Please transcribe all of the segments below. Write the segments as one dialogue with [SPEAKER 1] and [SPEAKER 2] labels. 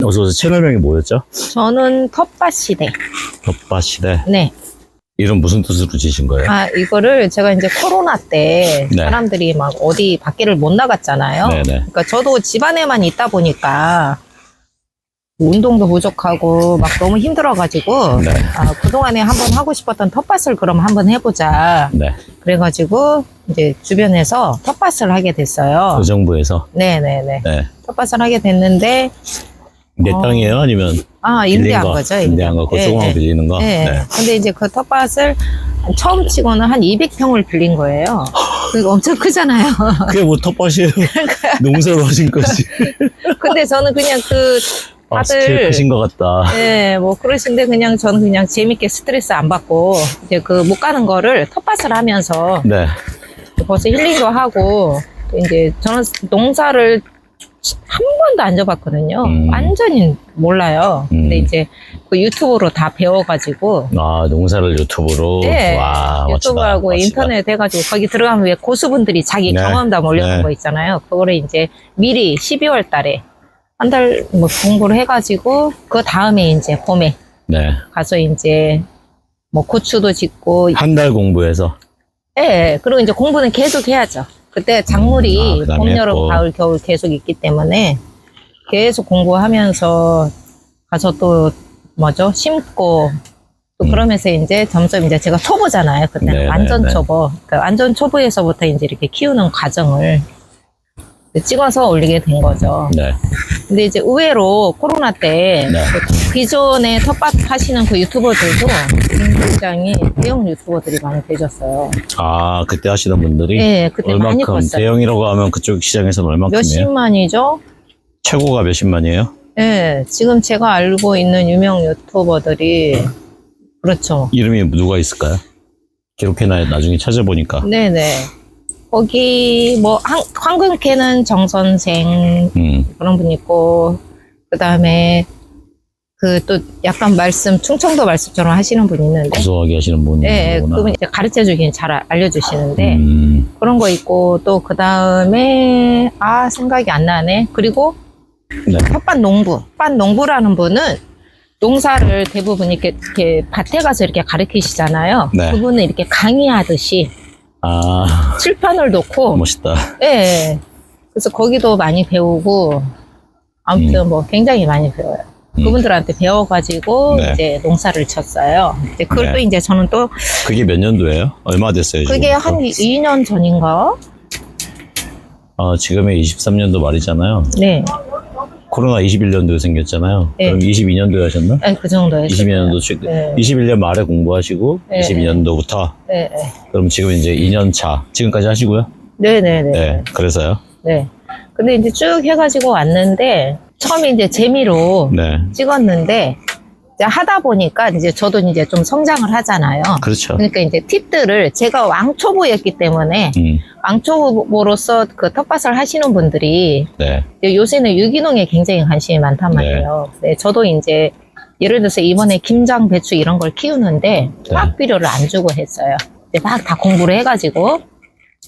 [SPEAKER 1] 어서 채널명이 뭐였죠?
[SPEAKER 2] 저는 텃밭시대.
[SPEAKER 1] 텃밭시대.
[SPEAKER 2] 네.
[SPEAKER 1] 이름 무슨 뜻으로 지신 거예요?
[SPEAKER 2] 아, 이거를 제가 이제 코로나 때
[SPEAKER 1] 네.
[SPEAKER 2] 사람들이 막 어디 밖에를 못 나갔잖아요.
[SPEAKER 1] 네네.
[SPEAKER 2] 그러니까 저도 집안에만 있다 보니까 운동도 부족하고 막 너무 힘들어가지고
[SPEAKER 1] 네.
[SPEAKER 2] 아, 그동안에 한번 하고 싶었던 텃밭을 그럼 한번 해보자.
[SPEAKER 1] 네.
[SPEAKER 2] 그래가지고 이제 주변에서 텃밭을 하게 됐어요.
[SPEAKER 1] 의정부에서.
[SPEAKER 2] 네네네.
[SPEAKER 1] 네.
[SPEAKER 2] 탓을 하게 됐는데
[SPEAKER 1] 내 땅이에요? 아니면
[SPEAKER 2] 임대한
[SPEAKER 1] 빌린
[SPEAKER 2] 거죠.
[SPEAKER 1] 임대한 거, 고소공항 빌리는 거?
[SPEAKER 2] 네.
[SPEAKER 1] 네.
[SPEAKER 2] 근데 이제 그 텃밭을 처음 치고는 한 200평을 빌린 거예요. 그거 엄청 크잖아요.
[SPEAKER 1] 그게 뭐 텃밭이에요? 농사로 하신 거지.
[SPEAKER 2] 근데 저는 그냥 그
[SPEAKER 1] 아, 스킬
[SPEAKER 2] 다들
[SPEAKER 1] 크신 것 같다.
[SPEAKER 2] 네, 뭐 그러신데 그냥 저는 그냥 재밌게 스트레스 안 받고 이제 그 못 가는 거를 텃밭을 하면서
[SPEAKER 1] 네.
[SPEAKER 2] 벌써 힐링도 하고 또 이제 저는 농사를 한 번도 안 져봤거든요. 완전히 몰라요. 근데 이제 그 유튜브로 다 배워가지고.
[SPEAKER 1] 아, 농사를 유튜브로?
[SPEAKER 2] 네.
[SPEAKER 1] 와,
[SPEAKER 2] 유튜브하고
[SPEAKER 1] 멋지다.
[SPEAKER 2] 인터넷 해가지고 거기 들어가면 왜 고수분들이 자기
[SPEAKER 1] 네.
[SPEAKER 2] 경험담 올려놓은
[SPEAKER 1] 네.
[SPEAKER 2] 거 있잖아요. 그거를 이제 미리 12월 달에 한 달 뭐 공부를 해가지고 그 다음에 이제 봄에
[SPEAKER 1] 네.
[SPEAKER 2] 가서 이제 뭐 고추도 짓고.
[SPEAKER 1] 한 달 공부해서?
[SPEAKER 2] 예, 그리고 이제 공부는 계속 해야죠. 그때 작물이
[SPEAKER 1] 그다음에
[SPEAKER 2] 봄, 여름,
[SPEAKER 1] 또.
[SPEAKER 2] 가을, 겨울 계속 있기 때문에 계속 공부하면서 가서 또 뭐죠? 심고 또 그러면서 이제 점점 이제 제가 초보잖아요. 그때는
[SPEAKER 1] 네,
[SPEAKER 2] 완전
[SPEAKER 1] 네, 네.
[SPEAKER 2] 초보. 그러니까 완전 초보에서부터 이제 이렇게 키우는 과정을 찍어서 올리게 된 거죠.
[SPEAKER 1] 네.
[SPEAKER 2] 근데 이제 의외로 코로나 때
[SPEAKER 1] 네.
[SPEAKER 2] 그 기존에 텃밭 하시는 그 유튜버들도 굉장히 대형 유튜버들이 많이 되셨어요.
[SPEAKER 1] 아, 그때 하시던 분들이?
[SPEAKER 2] 네, 그때 많이
[SPEAKER 1] 얼마큼?
[SPEAKER 2] 컸어요.
[SPEAKER 1] 대형이라고 하면 그쪽 시장에서는 얼마큼이에요?
[SPEAKER 2] 몇십만이죠?
[SPEAKER 1] 최고가 몇십만이에요?
[SPEAKER 2] 네, 지금 제가 알고 있는 유명 유튜버들이 그렇죠.
[SPEAKER 1] 이름이 누가 있을까요? 기록해놔야 나중에 찾아보니까.
[SPEAKER 2] 네네. 거기 뭐 황금캐는 정선생 그런 분 있고 그 다음에 그 또 약간 충청도 말씀처럼 하시는 분이 있는데
[SPEAKER 1] 고소하게 하시는 분이.
[SPEAKER 2] 네, 그분 이제 가르쳐 주긴 잘 알려주시는데 그런 거 있고 또 그 다음에 생각이 안 나네. 그리고
[SPEAKER 1] 네.
[SPEAKER 2] 텃밭농부라는 분은 농사를 대부분 이렇게 밭에 가서 이렇게 가르치시잖아요.
[SPEAKER 1] 네.
[SPEAKER 2] 그분은 이렇게 강의하듯이
[SPEAKER 1] 아,
[SPEAKER 2] 칠판을 놓고
[SPEAKER 1] 멋있다.
[SPEAKER 2] 네. 그래서 거기도 많이 배우고 아무튼 뭐 굉장히 많이 배워요. 그분들한테 배워가지고
[SPEAKER 1] 네.
[SPEAKER 2] 이제 농사를 쳤어요. 이제 그걸
[SPEAKER 1] 네.
[SPEAKER 2] 또 이제 저는 또
[SPEAKER 1] 그게 몇 년도예요? 얼마 됐어요? 지금?
[SPEAKER 2] 그게 한 2년 전인가?
[SPEAKER 1] 지금이 23년도 말이잖아요.
[SPEAKER 2] 네.
[SPEAKER 1] 코로나 21년도에 생겼잖아요.
[SPEAKER 2] 네.
[SPEAKER 1] 그럼 22년도에 하셨나?
[SPEAKER 2] 네, 그 정도 했어요.
[SPEAKER 1] 22년도,
[SPEAKER 2] 네.
[SPEAKER 1] 21년 말에 공부하시고,
[SPEAKER 2] 네.
[SPEAKER 1] 22년도부터.
[SPEAKER 2] 네,
[SPEAKER 1] 그럼 지금 이제 2년 차. 지금까지 하시고요?
[SPEAKER 2] 네, 네, 네.
[SPEAKER 1] 네. 그래서요?
[SPEAKER 2] 네. 근데 이제 쭉 해가지고 왔는데 처음에 이제 재미로
[SPEAKER 1] 네.
[SPEAKER 2] 찍었는데 이제 하다 보니까 이제 저도 이제 좀 성장을 하잖아요.
[SPEAKER 1] 그렇죠.
[SPEAKER 2] 그러니까 이제 팁들을 제가 왕초보였기 때문에 왕초보로서 그 텃밭을 하시는 분들이
[SPEAKER 1] 네.
[SPEAKER 2] 이제 요새는 유기농에 굉장히 관심이 많단 말이에요. 네, 저도 이제 예를 들어서 이번에 김장, 배추 이런 걸 키우는데 화학 비료를 안 주고 했어요. 막 다 공부를 해가지고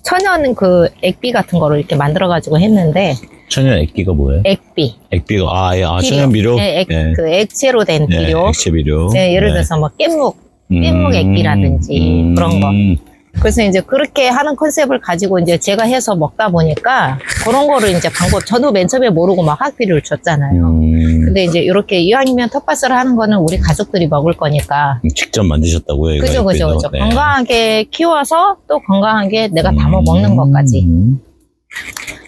[SPEAKER 2] 천연 그 액비 같은 거를 이렇게 만들어가지고 했는데
[SPEAKER 1] 천연 액기가 뭐예요?
[SPEAKER 2] 액비.
[SPEAKER 1] 액비가,
[SPEAKER 2] 비료.
[SPEAKER 1] 천연 비료?
[SPEAKER 2] 네,
[SPEAKER 1] 네.
[SPEAKER 2] 그 액체로 된
[SPEAKER 1] 네,
[SPEAKER 2] 비료.
[SPEAKER 1] 액체 비료.
[SPEAKER 2] 네, 예를 들어서 뭐 깻묵 액비라든지 그런 거. 그래서 이제 그렇게 하는 컨셉을 가지고 이제 제가 해서 먹다 보니까 그런 거를 이제 저도 맨 처음에 모르고 막 화학비료를 줬잖아요. 근데 이제 이렇게 이왕이면 텃밭을 하는 거는 우리 가족들이 먹을 거니까.
[SPEAKER 1] 직접 만드셨다고요? 이거
[SPEAKER 2] 그죠.
[SPEAKER 1] 네.
[SPEAKER 2] 건강하게 키워서 또 건강하게 내가 담아 먹는 것까지.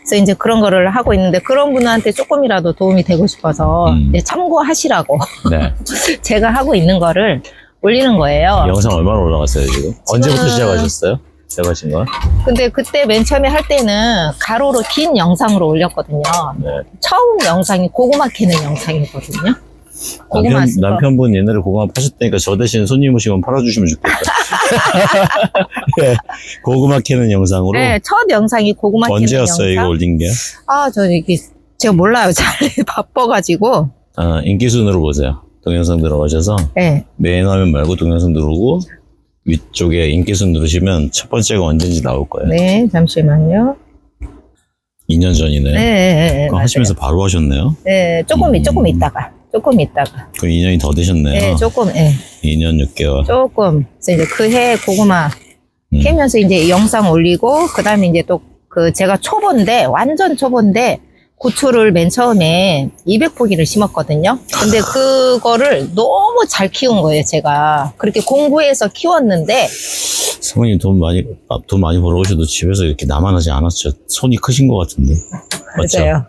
[SPEAKER 2] 그래서 이제 그런 거를 하고 있는데 그런 분한테 조금이라도 도움이 되고 싶어서 이제 참고하시라고
[SPEAKER 1] 네.
[SPEAKER 2] 제가 하고 있는 거를 올리는 거예요.
[SPEAKER 1] 영상 얼마나 올라갔어요, 지금? 언제부터 시작하셨어요? 시작하신 거?
[SPEAKER 2] 근데 그때 맨 처음에 할 때는 가로로 긴 영상으로 올렸거든요.
[SPEAKER 1] 네.
[SPEAKER 2] 처음 영상이 고구마 캐는 영상이거든요. 고구마
[SPEAKER 1] 남편분 옛날에 고구마 파셨다니까 저 대신 손님 오시면 팔아주시면 좋겠다. 네, 고구마 캐는 영상으로?
[SPEAKER 2] 네, 첫 영상이 고구마 캐는 영상.
[SPEAKER 1] 언제였어요, 이거 올린 게?
[SPEAKER 2] 저 이게 제가 몰라요. 잘 바빠가지고.
[SPEAKER 1] 인기 순으로 보세요. 동영상 들어가셔서
[SPEAKER 2] 네.
[SPEAKER 1] 메인 화면 말고 동영상 누르고 위쪽에 인기 순 누르시면 첫 번째가 언제인지 나올 거예요.
[SPEAKER 2] 네, 잠시만요.
[SPEAKER 1] 2년 전이네.
[SPEAKER 2] 네,
[SPEAKER 1] 그거 하시면서 바로 하셨네요.
[SPEAKER 2] 네, 조금 있다가.
[SPEAKER 1] 그럼 2년이 더 되셨네요.
[SPEAKER 2] 네, 조금,
[SPEAKER 1] 2년 6개월.
[SPEAKER 2] 조금. 그래서 이제 그 해 고구마 캐면서 이제 영상 올리고, 그 다음에 이제 또 제가 초보인데, 완전 초보인데, 고추를 맨 처음에 200포기를 심었거든요. 근데 그거를 너무 잘 키운 거예요, 제가. 그렇게 공부해서 키웠는데,
[SPEAKER 1] 사모님 돈 많이 벌어오셔도 집에서 이렇게 나만 하지 않았죠. 손이 크신 것 같은데. 맞죠?
[SPEAKER 2] 맞아요.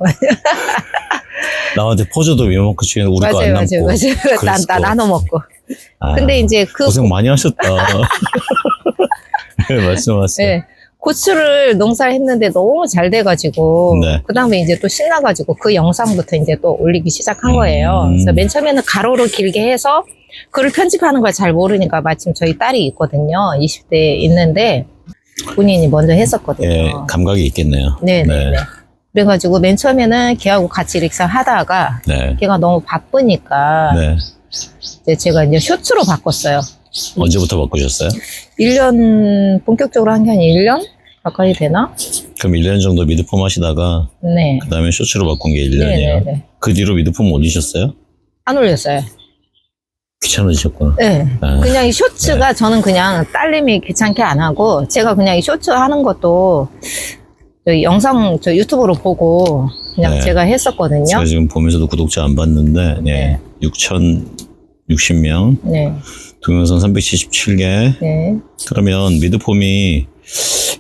[SPEAKER 1] 남한테 퍼줘도 이만큼 주면 우리 거 안 남고.
[SPEAKER 2] 맞아요. 나 나눠 먹고.
[SPEAKER 1] 아,
[SPEAKER 2] 근데 이제
[SPEAKER 1] 고생 많이 하셨다. 네, 말씀하세요.
[SPEAKER 2] 네, 고추를 농사를 했는데 너무 잘 돼가지고,
[SPEAKER 1] 네.
[SPEAKER 2] 그 다음에 이제 또 신나가지고 그 영상부터 이제 또 올리기 시작한 거예요. 그래서 맨 처음에는 가로로 길게 해서 글을 편집하는 걸 잘 모르니까 마침 저희 딸이 있거든요. 20대에 있는데 본인이 먼저 했었거든요.
[SPEAKER 1] 예, 감각이 있겠네요.
[SPEAKER 2] 네네네. 그래가지고 맨 처음에는 걔하고 같이 이렇게 하다가
[SPEAKER 1] 네.
[SPEAKER 2] 걔가 너무 바쁘니까
[SPEAKER 1] 네.
[SPEAKER 2] 이제 제가 이제 쇼츠로 바꿨어요.
[SPEAKER 1] 언제부터 바꾸셨어요?
[SPEAKER 2] 1년, 본격적으로 한 게 한 1년? 가까이 되나?
[SPEAKER 1] 그럼 1년 정도 미드폼 하시다가
[SPEAKER 2] 네.
[SPEAKER 1] 그 다음에 쇼츠로 바꾼 게 1년이에요.
[SPEAKER 2] 네네네.
[SPEAKER 1] 그 뒤로 미드폼 올리셨어요?
[SPEAKER 2] 안 올렸어요.
[SPEAKER 1] 귀찮으셨구나.
[SPEAKER 2] 네.
[SPEAKER 1] 아,
[SPEAKER 2] 그냥 이 쇼츠가 저는 그냥 딸님이 귀찮게 안 하고 제가 그냥 이 쇼츠 하는 것도 저 유튜브로 보고 그냥
[SPEAKER 1] 네.
[SPEAKER 2] 제가 했었거든요.
[SPEAKER 1] 제가 지금 보면서도 구독자 안 봤는데
[SPEAKER 2] 네.
[SPEAKER 1] 6,060명,
[SPEAKER 2] 네.
[SPEAKER 1] 동영상 377개.
[SPEAKER 2] 네.
[SPEAKER 1] 그러면 미드폼이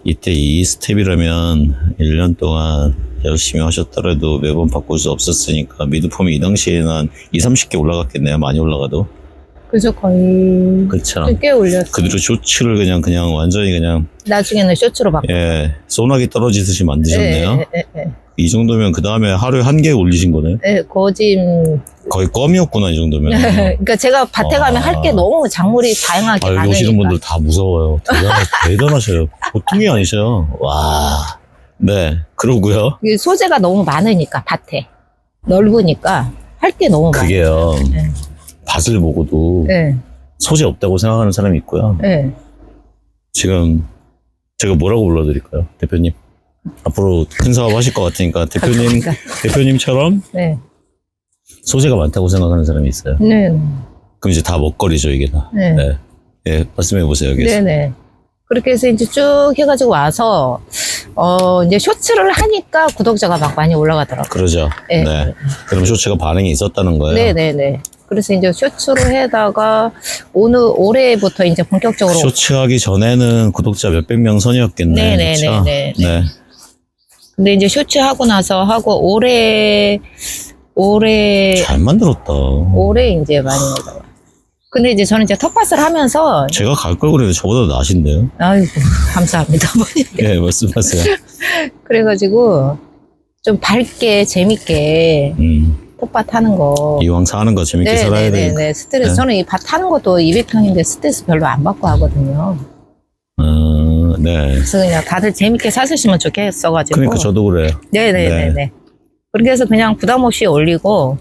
[SPEAKER 1] 이때 이 스텝이라면 1년 동안 열심히 하셨더라도 매번 바꿀 수 없었으니까 미드폼이 이 당시에는 한 2, 30개 올라갔겠네요. 많이 올라가도.
[SPEAKER 2] 그래서 거의
[SPEAKER 1] 그렇죠.
[SPEAKER 2] 꽤 올렸어요.
[SPEAKER 1] 그 뒤로 쇼츠를 그냥 완전히 그냥
[SPEAKER 2] 나중에는 쇼츠로 바꿨어요.
[SPEAKER 1] 예, 소나기 떨어지듯이 만드셨네요.
[SPEAKER 2] 네.
[SPEAKER 1] 이 정도면 그 다음에 하루에 한 개 올리신 거네.
[SPEAKER 2] 네, 거짐.
[SPEAKER 1] 거의 껌이었구나 이 정도면.
[SPEAKER 2] 그러니까 제가 밭에 가면 할 게 너무 작물이 다양하게
[SPEAKER 1] 여기
[SPEAKER 2] 많으니까.
[SPEAKER 1] 오시는 분들 다 무서워요. 대단하셔요. 보통이 아니셔요. 와. 네. 그러고요.
[SPEAKER 2] 이게 소재가 너무 많으니까 밭에 넓으니까 할 게 너무 많아요.
[SPEAKER 1] 그게요.
[SPEAKER 2] 네.
[SPEAKER 1] 밭을 보고도
[SPEAKER 2] 네.
[SPEAKER 1] 소재 없다고 생각하는 사람이 있고요.
[SPEAKER 2] 네.
[SPEAKER 1] 지금 제가 뭐라고 불러드릴까요? 대표님. 앞으로 큰 사업 하실 것 같으니까 대표님처럼
[SPEAKER 2] 네.
[SPEAKER 1] 소재가 많다고 생각하는 사람이 있어요.
[SPEAKER 2] 네.
[SPEAKER 1] 그럼 이제 다 먹거리죠, 이게 다.
[SPEAKER 2] 네.
[SPEAKER 1] 네. 예, 말씀해 보세요, 여기서.
[SPEAKER 2] 네네. 그렇게 해서 이제 쭉 해가지고 와서, 이제 쇼츠를 하니까 구독자가 막 많이 올라가더라고요.
[SPEAKER 1] 그러죠.
[SPEAKER 2] 네.
[SPEAKER 1] 네. 그럼 쇼츠가 반응이 있었다는 거예요.
[SPEAKER 2] 네네네. 그래서 이제 쇼츠로 해다가, 올해부터 이제 본격적으로.
[SPEAKER 1] 쇼츠 하기 전에는 구독자 몇백 명 선이었겠네.
[SPEAKER 2] 네네네네.
[SPEAKER 1] 그쵸? 네.
[SPEAKER 2] 근데 이제 쇼츠 하고 나서 하고, 올해
[SPEAKER 1] 잘 만들었다.
[SPEAKER 2] 이제 많이 올라가. 근데 이제 저는 이제 텃밭을 하면서,
[SPEAKER 1] 제가 갈 걸 그래도 저보다 나으신데요.
[SPEAKER 2] 아이고, 감사합니다.
[SPEAKER 1] 예, 말씀하세요.
[SPEAKER 2] 그래가지고, 좀 밝게, 재밌게, 텃밭 하는 거.
[SPEAKER 1] 이왕 사는 거 재밌게 살아야 되니까.
[SPEAKER 2] 네, 스트레스.
[SPEAKER 1] 네.
[SPEAKER 2] 저는 이 밭 하는 것도 200평인데 스트레스 별로 안 받고 하거든요.
[SPEAKER 1] 네.
[SPEAKER 2] 그래서 그냥 다들 재밌게 사셨으면 좋겠어가지고.
[SPEAKER 1] 그러니까 저도 그래요.
[SPEAKER 2] 네네네네. 그렇게 해서 그냥 부담 없이 올리고,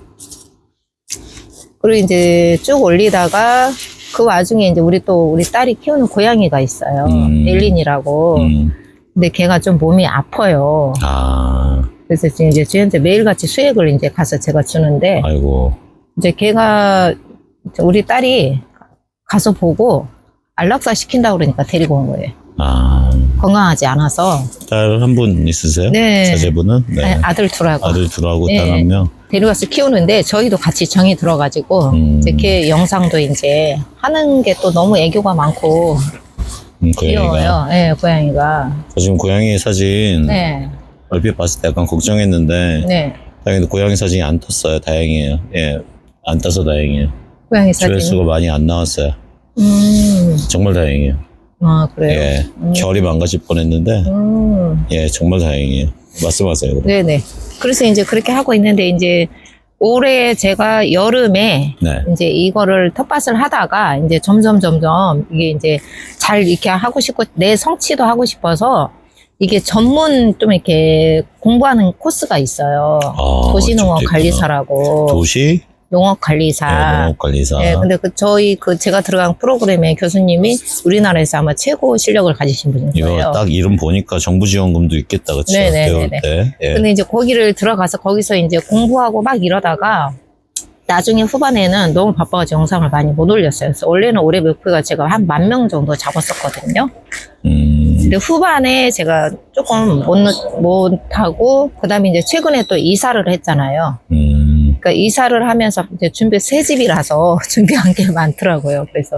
[SPEAKER 2] 그리고 이제 쭉 올리다가, 그 와중에 이제 우리 딸이 키우는 고양이가 있어요. 엘린이라고. 근데 걔가 좀 몸이 아파요.
[SPEAKER 1] 아,
[SPEAKER 2] 그래서 이제 저희한테 매일같이 수액을 이제 가서 제가 주는데,
[SPEAKER 1] 아이고.
[SPEAKER 2] 이제 걔가, 우리 딸이 가서 보고 안락사 시킨다고 그러니까 데리고 온 거예요.
[SPEAKER 1] 아,
[SPEAKER 2] 건강하지 않아서.
[SPEAKER 1] 딸 한 분 있으세요?
[SPEAKER 2] 네.
[SPEAKER 1] 자제분은? 네.
[SPEAKER 2] 아들 둘하고.
[SPEAKER 1] 아들 둘하고
[SPEAKER 2] 네.
[SPEAKER 1] 딸 한 명?
[SPEAKER 2] 데려가서 키우는데 저희도 같이 정이 들어가지고 이제 걔 영상도 이제 하는 게 또 너무 애교가 많고
[SPEAKER 1] 고양이가.
[SPEAKER 2] 귀여워요. 네, 고양이가.
[SPEAKER 1] 저 지금 고양이 사진
[SPEAKER 2] 네,
[SPEAKER 1] 얼핏 봤을 때 약간 걱정했는데
[SPEAKER 2] 네.
[SPEAKER 1] 다행히도 고양이 사진이 안 떴어요. 다행이에요. 예, 안 떠서 다행이에요.
[SPEAKER 2] 고양이 사진.
[SPEAKER 1] 조회수가 많이 안 나왔어요. 정말 다행이에요.
[SPEAKER 2] 아, 그래요?
[SPEAKER 1] 예, 결이 망가질 뻔했는데 예, 정말 다행이에요. 말씀하세요. 그럼.
[SPEAKER 2] 네네. 그래서 이제 그렇게 하고 있는데 이제 올해 제가 여름에
[SPEAKER 1] 네.
[SPEAKER 2] 이제 이거를 텃밭을 하다가 이제 점점 이게 이제 잘 이렇게 하고 싶고 내 성취도 하고 싶어서 이게 전문 좀 이렇게 공부하는 코스가 있어요.
[SPEAKER 1] 아,
[SPEAKER 2] 도시농업
[SPEAKER 1] 저도 있구나.
[SPEAKER 2] 관리사라고.
[SPEAKER 1] 도시
[SPEAKER 2] 농업관리사.
[SPEAKER 1] 농업관리사.
[SPEAKER 2] 네, 근데 저희 제가 들어간 프로그램의 교수님이 우리나라에서 아마 최고 실력을 가지신 분인 거예요.
[SPEAKER 1] 이거 딱 이름 보니까 정부 지원금도 있겠다, 그쵸? 배울 때. 예.
[SPEAKER 2] 근데 이제 거기를 들어가서 거기서 이제 공부하고 막 이러다가 나중에 후반에는 너무 바빠가지고 영상을 많이 못 올렸어요. 그래서 원래는 올해 목표가 제가 한 10,000명 정도 잡았었거든요. 근데 후반에 제가 조금 못하고, 그 다음에 이제 최근에 또 이사를 했잖아요. 그러니까 이사를 하면서 이제 새 집이라서 준비한 게 많더라고요. 그래서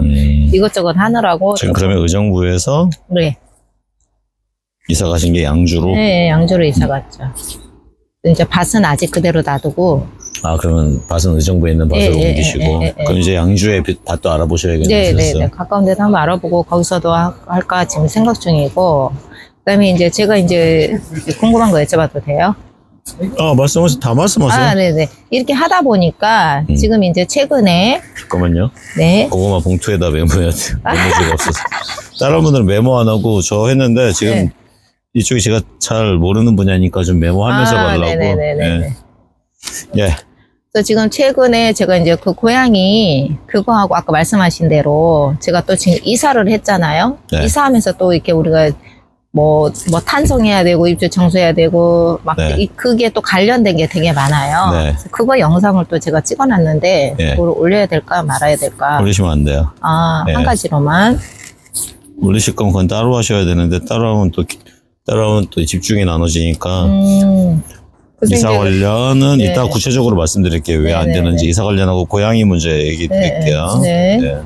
[SPEAKER 2] 이것저것 하느라고.
[SPEAKER 1] 지금 그러면 의정부에서
[SPEAKER 2] 네.
[SPEAKER 1] 이사 가신 게 양주로?
[SPEAKER 2] 네, 양주로 이사 갔죠. 이제 밭은 아직 그대로 놔두고.
[SPEAKER 1] 아, 그러면 밭은 의정부에 있는 밭으로 옮기시고. 그럼 이제 양주에 밭도 알아보셔야겠네요.
[SPEAKER 2] 네. 가까운 데도 한번 알아보고 거기서도 할까 지금 생각 중이고. 그다음에 이제 제가 이제 궁금한 거 여쭤봐도 돼요?
[SPEAKER 1] 말씀하세요. 다 말씀하세요.
[SPEAKER 2] 네네. 이렇게 하다 보니까 지금 이제 최근에.
[SPEAKER 1] 잠깐만요.
[SPEAKER 2] 네.
[SPEAKER 1] 고구마 봉투에다 메모해야 돼요. 메모지가 없어서. 다른 분들은 메모 안 하고 저 했는데 지금
[SPEAKER 2] 네.
[SPEAKER 1] 이쪽이 제가 잘 모르는 분야니까 좀 메모하면서 가려고.
[SPEAKER 2] 네네네.
[SPEAKER 1] 예.
[SPEAKER 2] 그래서 지금 최근에 제가 이제 그 고양이 그거하고 아까 말씀하신 대로 제가 또 지금 이사를 했잖아요.
[SPEAKER 1] 네.
[SPEAKER 2] 이사하면서 또 이렇게 우리가 뭐 탄성해야 되고 입주 청소해야 되고 막
[SPEAKER 1] 네.
[SPEAKER 2] 그게 또 관련된 게 되게 많아요.
[SPEAKER 1] 네.
[SPEAKER 2] 그래서 그거 영상을 또 제가 찍어놨는데
[SPEAKER 1] 네.
[SPEAKER 2] 그걸 올려야 될까 말아야 될까?
[SPEAKER 1] 올리시면 안 돼요.
[SPEAKER 2] 네. 한 가지로만.
[SPEAKER 1] 올리실 거면 그건 따로 하셔야 되는데 따로 하면 또 집중이 나눠지니까 이사 관련은
[SPEAKER 2] 네.
[SPEAKER 1] 이따 구체적으로 말씀드릴게요. 왜 안 되는지. 이사 관련하고 고양이 문제 얘기 드릴게요.
[SPEAKER 2] 네.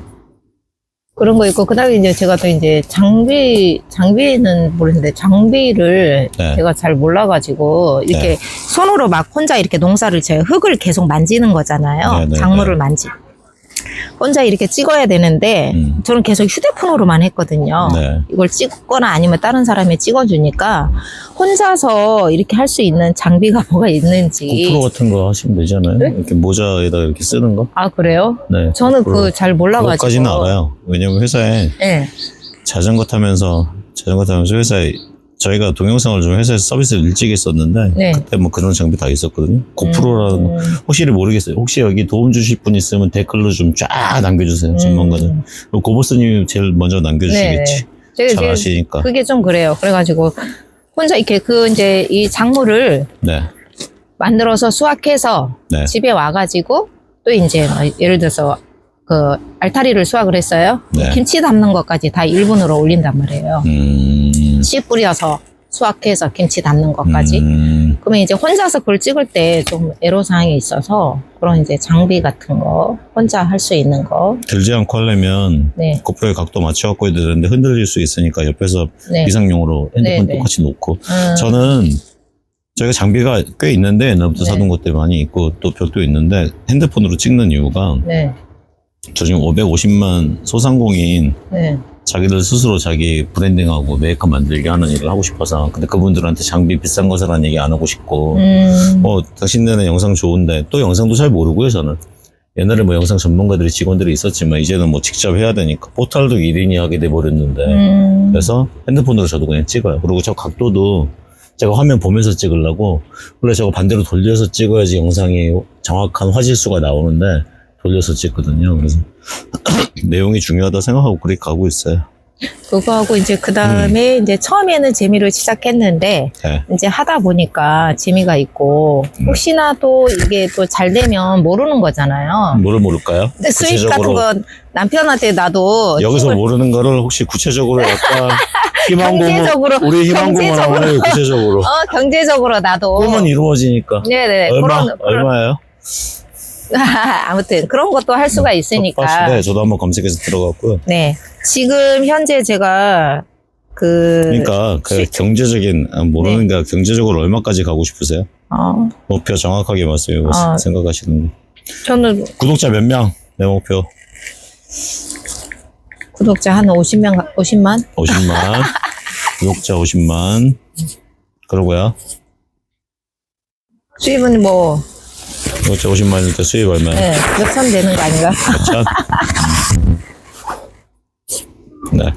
[SPEAKER 2] 그런 거 있고, 그 다음에 이제 제가 또 이제 장비는 모르는데, 장비를 제가 잘 몰라가지고, 이렇게 손으로 막 혼자 이렇게 농사를 제가 흙을 계속 만지는 거잖아요. 작물을 혼자 이렇게 찍어야 되는데, 저는 계속 휴대폰으로만 했거든요. 이걸 찍거나 아니면 다른 사람이 찍어주니까, 혼자서 이렇게 할 수 있는 장비가 뭐가 있는지.
[SPEAKER 1] 고프로 같은 거 하시면 되잖아요. 네? 이렇게 모자에다 이렇게 쓰는 거.
[SPEAKER 2] 아, 그래요?
[SPEAKER 1] 네.
[SPEAKER 2] 저는 그거 잘 몰라가지고.
[SPEAKER 1] 그것까지는 알아요. 왜냐면 회사에 자전거 타면서 회사에 저희가 동영상을 좀 회사에서 서비스를 일찍 했었는데 그때 뭐 그런 장비 다 있었거든요. 고프로라는 거 혹시를 모르겠어요. 혹시 여기 도움 주실 분 있으면 댓글로 좀 쫙 남겨주세요. 전문가들. 고보스님이 제일 먼저 남겨주시겠지. 잘 아시니까.
[SPEAKER 2] 그게 좀 그래요. 그래가지고 혼자 이렇게 이제 이 작물을 만들어서 수확해서 집에 와가지고 또 이제 예를 들어서 그 알타리를 수확을 했어요. 김치 담는 것까지 다 1분으로 올린단 말이에요. 씨 뿌려서 수확해서 김치 담는 것까지. 그러면 이제 혼자서 그걸 찍을 때 좀 애로사항이 있어서 그런 이제 장비 같은 거 혼자 할 수 있는 거
[SPEAKER 1] 들지 않고 하려면 고프로의 각도 맞춰갖고 해야 되는데 흔들릴 수 있으니까 옆에서 비상용으로 핸드폰 똑같이 놓고 저는 저희가 장비가 꽤 있는데 옛날부터 사둔 것들이 많이 있고 또 벽도 있는데 핸드폰으로 찍는 이유가 저 지금 550만 소상공인 자기들 스스로 자기 브랜딩하고 메이커 만들게 하는 일을 하고 싶어서 근데 그분들한테 장비 비싼 거 사라는 얘기 안 하고 싶고 당신네는 영상 좋은데 또 영상도 잘 모르고요 저는 옛날에 뭐 영상 전문가들이 직원들이 있었지만 이제는 뭐 직접 해야 되니까 포탈도 1인이 하게 돼버렸는데 그래서 핸드폰으로 저도 그냥 찍어요. 그리고 저 각도도 제가 화면 보면서 찍으려고 원래 저거 반대로 돌려서 찍어야지 영상이 정확한 화질수가 나오는데 돌려서 찍거든요. 그래서 내용이 중요하다 생각하고 그렇게 가고 있어요.
[SPEAKER 2] 그거 하고 이제 그 다음에 이제 처음에는 재미로 시작했는데 이제 하다 보니까 재미가 있고 혹시나 또 이게 또 잘 되면 모르는 거잖아요.
[SPEAKER 1] 뭐를 모를까요?
[SPEAKER 2] 근데 수익 같은 거 남편한테 나도
[SPEAKER 1] 여기서 모르는 거를 혹시 구체적으로 약간
[SPEAKER 2] 경제적으로
[SPEAKER 1] 우리 희망고문을 구체적으로
[SPEAKER 2] 경제적으로 나도
[SPEAKER 1] 꿈은 이루어지니까.
[SPEAKER 2] 네네
[SPEAKER 1] 얼마예요?
[SPEAKER 2] 아무튼 그런 것도 할 수가 있으니까.
[SPEAKER 1] 네, 저도 한번 검색해서 들어갔고요.
[SPEAKER 2] 네, 지금 현재 제가
[SPEAKER 1] 그러니까 그 경제적인 모르는가 경제적으로 얼마까지 가고 싶으세요? 목표 정확하게 말씀해 보세요. 생각하시는 거.
[SPEAKER 2] 저는
[SPEAKER 1] 구독자 몇 명? 내 목표.
[SPEAKER 2] 구독자 한 50만?
[SPEAKER 1] 50만. 구독자 50만. 그러고요.
[SPEAKER 2] 수입은 뭐
[SPEAKER 1] 구독자 50만일 수입 얼마야?
[SPEAKER 2] 네, 몇천 되는 거 아닌가?
[SPEAKER 1] 몇천? 네.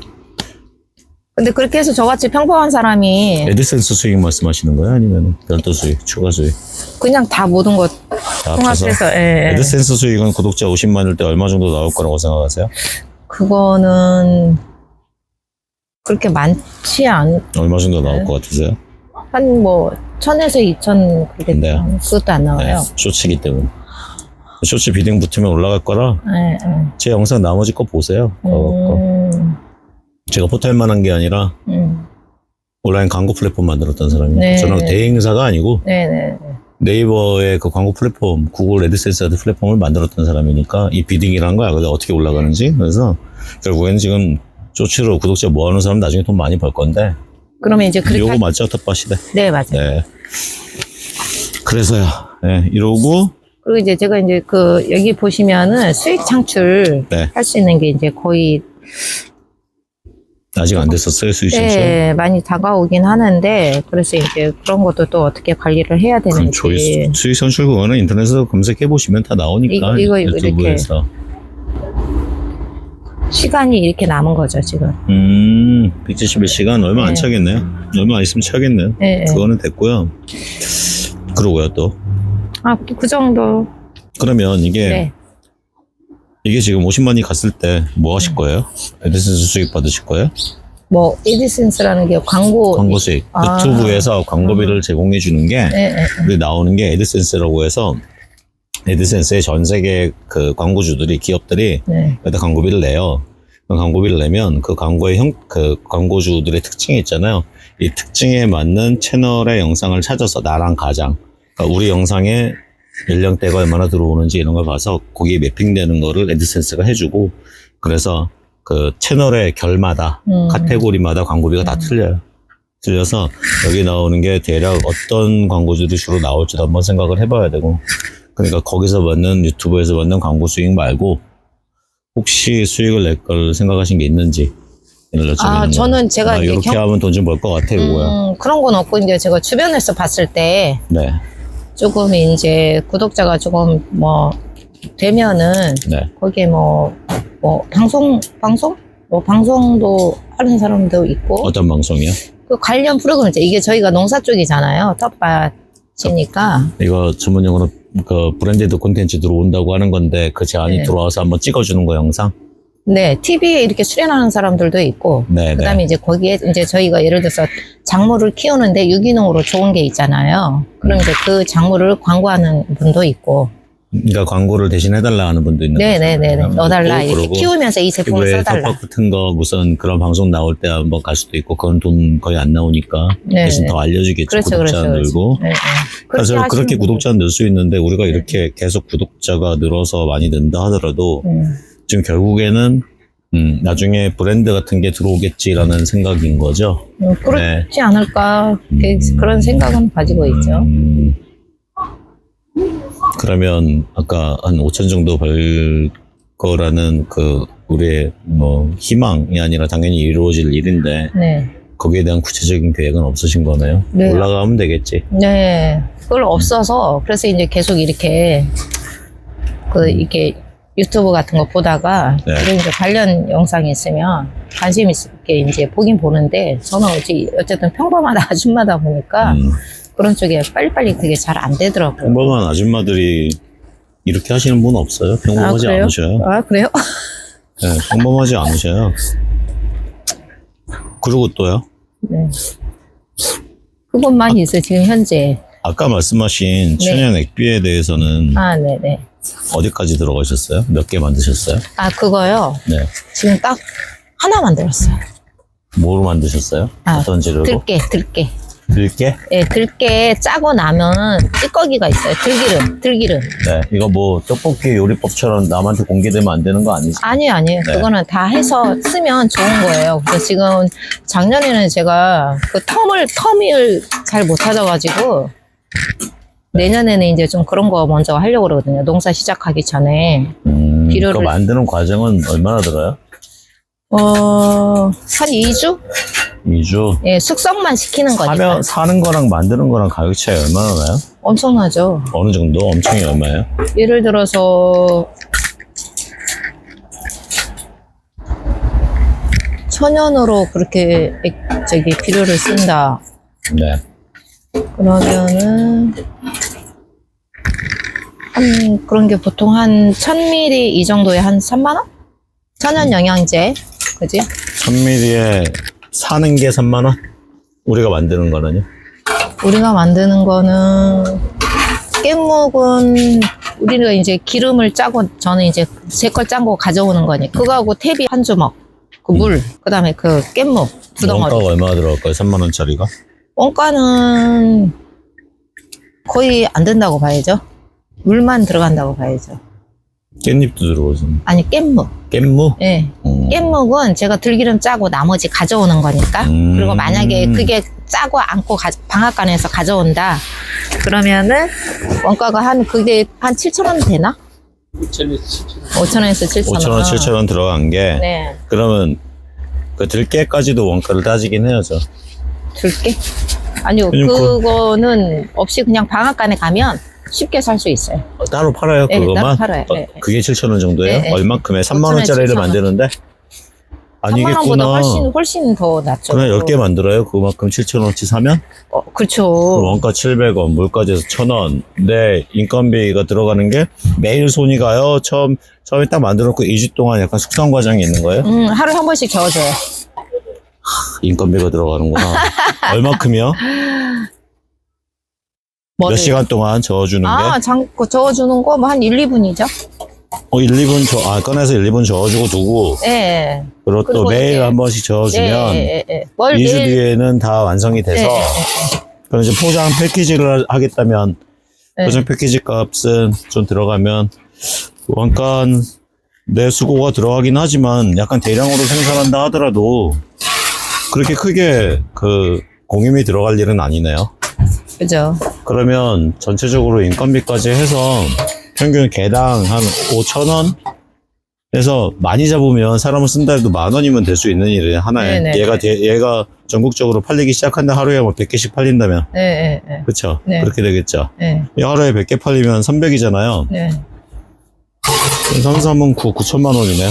[SPEAKER 2] 근데 그렇게 해서 저같이 평범한 사람이
[SPEAKER 1] 애드센스 수익 말씀하시는 거예요? 아니면 별도 수익, 추가 수익?
[SPEAKER 2] 그냥 다 모든 것
[SPEAKER 1] 다 합쳐서?
[SPEAKER 2] 통합해서, 예.
[SPEAKER 1] 애드센스 수익은 구독자 50만일 때 얼마 정도 나올 거라고 생각하세요?
[SPEAKER 2] 그거는 그렇게 많지
[SPEAKER 1] 얼마 정도 나올
[SPEAKER 2] 네.
[SPEAKER 1] 것 같으세요?
[SPEAKER 2] 한 뭐 1000에서 2000 그렇게
[SPEAKER 1] 네.
[SPEAKER 2] 그것도 안 나와요.
[SPEAKER 1] 쇼츠기 때문에. 쇼츠 비딩 붙으면 올라갈 거라
[SPEAKER 2] 네, 네.
[SPEAKER 1] 제 영상 나머지 거 보세요. 제가 포탈만 한 게 아니라 온라인 광고 플랫폼 만들었던 사람이에요.
[SPEAKER 2] 네.
[SPEAKER 1] 저는 대행사가 아니고
[SPEAKER 2] 네네.
[SPEAKER 1] 네이버의 그 광고 플랫폼, 구글 애드센스 플랫폼을 만들었던 사람이니까 이 비딩이라는 거야. 그게 어떻게 올라가는지. 그래서 결국에는 지금 쇼츠로 구독자 모아놓은 사람 나중에 돈 많이 벌 건데.
[SPEAKER 2] 그러면 이제 그렇게
[SPEAKER 1] 요거 맞죠? 텃밭이래.
[SPEAKER 2] 네, 맞아요.
[SPEAKER 1] 네. 그래서요. 네, 이러고
[SPEAKER 2] 그리고 이제 제가 이제 그 여기 보시면은 수익 창출
[SPEAKER 1] 네.
[SPEAKER 2] 할 수 있는 게 이제 거의
[SPEAKER 1] 아직 안 됐었어요, 수익 창출.
[SPEAKER 2] 네, 많이 다가오긴 하는데 그래서 이제 그런 것도 또 어떻게 관리를 해야
[SPEAKER 1] 그럼
[SPEAKER 2] 되는지.
[SPEAKER 1] 수익 창출 그거는 인터넷에서 검색해 보시면 다 나오니까.
[SPEAKER 2] 이거
[SPEAKER 1] 유튜브에서.
[SPEAKER 2] 시간이 이렇게 남은 거죠, 지금.
[SPEAKER 1] 171시간 얼마 안
[SPEAKER 2] 네.
[SPEAKER 1] 차겠네요. 얼마 안 있으면 차겠네요.
[SPEAKER 2] 네, 네.
[SPEAKER 1] 그거는 됐고요. 그러고요 또.
[SPEAKER 2] 아, 그 정도.
[SPEAKER 1] 그러면 이게
[SPEAKER 2] 네.
[SPEAKER 1] 이게 지금 50만이 갔을 때 뭐 하실 거예요? 애드센스 수익 받으실 거예요?
[SPEAKER 2] 뭐 에디센스라는 게
[SPEAKER 1] 광고 수익.
[SPEAKER 2] 아.
[SPEAKER 1] 유튜브에서 광고비를 제공해 주는 게
[SPEAKER 2] 네, 네.
[SPEAKER 1] 우리 나오는 게 애드센스라고 해서 애드센스의 전 세계 그 광고주들이 기업들이
[SPEAKER 2] 네.
[SPEAKER 1] 여기다 광고비를 내요. 그 광고비를 내면 그 광고의 그 광고주들의 특징이 있잖아요. 이 특징에 맞는 채널의 영상을 찾아서 나랑 가장 그러니까 우리 영상에 연령대가 얼마나 들어오는지 이런 걸 봐서 거기에 매핑되는 거를 애드센스가 해주고 그래서 그 채널의 결마다 카테고리마다 광고비가 다 틀려요. 틀려서 여기 나오는 게 대략 어떤 광고주들이 주로 나올지도 한번 생각을 해봐야 되고 그러니까 거기서 받는 유튜브에서 받는 광고 수익 말고 혹시 수익을 낼 걸 생각하신 게 있는지 여쭤보는 거예요.
[SPEAKER 2] 저는 제가 이제
[SPEAKER 1] 이렇게 하면 돈 좀 벌 것 같아 이거야.
[SPEAKER 2] 그런 건 없고 이제 제가 주변에서 봤을 때
[SPEAKER 1] 네,
[SPEAKER 2] 조금 이제 구독자가 조금 뭐 되면은
[SPEAKER 1] 네.
[SPEAKER 2] 거기에 뭐 방송도 하는 사람도 있고
[SPEAKER 1] 어떤 방송이요?
[SPEAKER 2] 그 관련 프로그램 이게 저희가 농사 쪽이잖아요. 텃밭이니까.
[SPEAKER 1] 이거 전문용어로 그 브랜디드 콘텐츠 들어온다고 하는 건데 그 제안이
[SPEAKER 2] 네.
[SPEAKER 1] 들어와서 한번 찍어주는 거 영상?
[SPEAKER 2] 네, TV에 이렇게 출연하는 사람들도 있고,
[SPEAKER 1] 네,
[SPEAKER 2] 그다음에 이제 거기에 이제 저희가 예를 들어서 작물을 키우는데 유기농으로 좋은 게 있잖아요. 그럼 이제 그 작물을 광고하는 분도 있고,
[SPEAKER 1] 그러니까 광고를 대신 해달라 하는 분도 있는
[SPEAKER 2] 네네네,
[SPEAKER 1] 거죠.
[SPEAKER 2] 넣어달라 이렇게
[SPEAKER 1] 그러고
[SPEAKER 2] 키우면서 이 제품을
[SPEAKER 1] 왜
[SPEAKER 2] 써달라.
[SPEAKER 1] 텃밭 같은 거 무슨 그런 방송 나올 때 한번 갈 수도 있고 그건 돈 거의 안 나오니까
[SPEAKER 2] 네,
[SPEAKER 1] 대신
[SPEAKER 2] 네.
[SPEAKER 1] 더 알려주겠죠.
[SPEAKER 2] 그렇죠,
[SPEAKER 1] 구독자
[SPEAKER 2] 그렇죠,
[SPEAKER 1] 늘고.
[SPEAKER 2] 네, 네.
[SPEAKER 1] 그래서
[SPEAKER 2] 하시는
[SPEAKER 1] 그렇게
[SPEAKER 2] 분들.
[SPEAKER 1] 구독자 늘 수 있는데 우리가 이렇게 계속 구독자가 늘어서 많이 는다 하더라도 지금 결국에는 나중에 브랜드 같은 게 들어오겠지라는 생각인 거죠.
[SPEAKER 2] 그렇지 않을까 그런 생각은 가지고 있죠.
[SPEAKER 1] 그러면 아까 한 5천 정도 벌 거라는 그 우리의 뭐 희망이 아니라 당연히 이루어질 일인데
[SPEAKER 2] 네,
[SPEAKER 1] 거기에 대한 구체적인 계획은 없으신 거네요.
[SPEAKER 2] 네.
[SPEAKER 1] 올라가면 되겠지.
[SPEAKER 2] 네, 그걸 없어서 그래서 이제 계속 이렇게 이렇게 유튜브 같은 거 보다가
[SPEAKER 1] 네.
[SPEAKER 2] 이런 이제 관련 영상이 있으면 관심 있게 이제 보긴 보는데 저는 어쨌든 평범한 아줌마다 보니까 그런 쪽에 빨리빨리 그게 잘 안 되더라고요.
[SPEAKER 1] 평범한 아줌마들이 이렇게 하시는 분 없어요. 평범하지
[SPEAKER 2] 그래요?
[SPEAKER 1] 않으셔요.
[SPEAKER 2] 아, 그래요?
[SPEAKER 1] 네, 평범하지 않으셔요. 그리고 또요.
[SPEAKER 2] 네. 그것만 있어요, 지금 현재.
[SPEAKER 1] 아까 말씀하신
[SPEAKER 2] 네.
[SPEAKER 1] 천연 액비에 대해서는
[SPEAKER 2] 아, 네네.
[SPEAKER 1] 어디까지 들어가셨어요? 몇 개 만드셨어요?
[SPEAKER 2] 아, 그거요.
[SPEAKER 1] 네.
[SPEAKER 2] 지금 딱 하나 만들었어요.
[SPEAKER 1] 뭐로 만드셨어요?
[SPEAKER 2] 아,
[SPEAKER 1] 어떤 재료로?
[SPEAKER 2] 들깨.
[SPEAKER 1] 들깨?
[SPEAKER 2] 예, 들깨 짜고 나면 찌꺼기가 있어요. 들기름.
[SPEAKER 1] 네. 이거 뭐 떡볶이 요리법처럼 남한테 공개되면 안 되는 거 아니지?
[SPEAKER 2] 아니에요.
[SPEAKER 1] 네.
[SPEAKER 2] 그거는 다 해서 쓰면 좋은 거예요. 그래서 지금 작년에는 제가 그 텀을 잘 못 찾아가지고 내년에는 이제 좀 그런 거 먼저 하려고 그러거든요. 농사 시작하기 전에. 비료를-
[SPEAKER 1] 그거 만드는 과정은 얼마나 들어요?
[SPEAKER 2] 한 2주?
[SPEAKER 1] 2주?
[SPEAKER 2] 예, 숙성만 시키는 거니까.
[SPEAKER 1] 사는 거랑 만드는 거랑 가격 차이 얼마나 나요?
[SPEAKER 2] 엄청나죠.
[SPEAKER 1] 어느 정도? 엄청이 얼마예요?
[SPEAKER 2] 예를 들어서 천연으로 그렇게 비료를 쓴다.
[SPEAKER 1] 네.
[SPEAKER 2] 그러면은 한 그런 게 보통 한 1000ml 이 정도에 한 3만 원? 천연 영양제, 그지?
[SPEAKER 1] 1000ml에 사는 게 3만 원? 우리가 만드는 거는요?
[SPEAKER 2] 우리가 만드는 거는 깻묵은 우리가 이제 기름을 짜고 저는 이제 제 걸 짠 거 가져오는 거니 그거하고 태비 한 주먹, 그 물, 그다음에 그 깻묵 두 덩어리.
[SPEAKER 1] 원가가 얼마나 들어갈까요? 3만 원짜리가?
[SPEAKER 2] 원가는 거의 안 된다고 봐야죠. 물만 들어간다고 봐야죠.
[SPEAKER 1] 깻잎도 들어오죠.
[SPEAKER 2] 아니 깻묵.
[SPEAKER 1] 깻무?
[SPEAKER 2] 예. 깻묵은 제가 들기름 짜고 나머지 가져오는 거니까. 그리고 만약에 그게 짜고 않고 방앗간에서 가져온다. 그러면은 원가가 그게 한 7,000원 되나? 5,000원에서 7,000원.
[SPEAKER 1] 5,000원, 7,000원 들어간 게.
[SPEAKER 2] 네.
[SPEAKER 1] 그러면 그 들깨까지도 원가를 따지긴 해야죠.
[SPEAKER 2] 들게? 아니요. 그거는 없이 그냥 방앗간에 가면 쉽게 살 수 있어요.
[SPEAKER 1] 따로 팔아요,
[SPEAKER 2] 네,
[SPEAKER 1] 그거만?
[SPEAKER 2] 따로 팔아요. 네.
[SPEAKER 1] 그게 7,000원 정도예요?
[SPEAKER 2] 네, 네.
[SPEAKER 1] 얼만큼에? 3만 원짜리를
[SPEAKER 2] 7,000원.
[SPEAKER 1] 만드는데?
[SPEAKER 2] 3만 원보다 훨씬 더 낫죠.
[SPEAKER 1] 그냥 10개 만들어요? 그만큼 7,000원치 사면?
[SPEAKER 2] 그렇죠.
[SPEAKER 1] 그럼 원가 700원, 물까지 해서 1,000원. 내 인건비가 들어가는 게 매일 손이 가요? 처음에 딱 만들어 놓고 2주 동안 약간 숙성 과정이 있는 거예요?
[SPEAKER 2] 하루에 한 번씩 저어줘요.
[SPEAKER 1] 인건비가 들어가는구나. 얼마큼이요? 몇 시간 동안 저어주는 게?
[SPEAKER 2] 저어주는 거 뭐 한 1, 2분이죠.
[SPEAKER 1] 1, 2분 꺼내서 1, 2분 저어주고 두고.
[SPEAKER 2] 예.
[SPEAKER 1] 그리고 또 매일 한 번씩 저어주면.
[SPEAKER 2] 예.
[SPEAKER 1] 2주 뒤에는 다 완성이 돼서. 그럼 이제 포장 패키지를 하겠다면. 포장 패키지 값은 좀 들어가면. 원가 내 수고가 들어가긴 하지만 약간 대량으로 생산한다 하더라도. 그렇게 크게 공임이 들어갈 일은 아니네요.
[SPEAKER 2] 그죠.
[SPEAKER 1] 그러면 전체적으로 인건비까지 해서 평균 개당 한 5,000원? 해서 많이 잡으면 사람을 쓴다 해도 10,000원이면 될 수 있는 일이에요. 하나에.
[SPEAKER 2] 네네.
[SPEAKER 1] 얘가 전국적으로 팔리기 시작한다 하루에 뭐 100개씩 팔린다면.
[SPEAKER 2] 네.
[SPEAKER 1] 그쵸?
[SPEAKER 2] 네.
[SPEAKER 1] 그렇게 되겠죠.
[SPEAKER 2] 네.
[SPEAKER 1] 하루에 100개 팔리면 300이잖아요.
[SPEAKER 2] 네.
[SPEAKER 1] 3,3은 9천만 원이네요.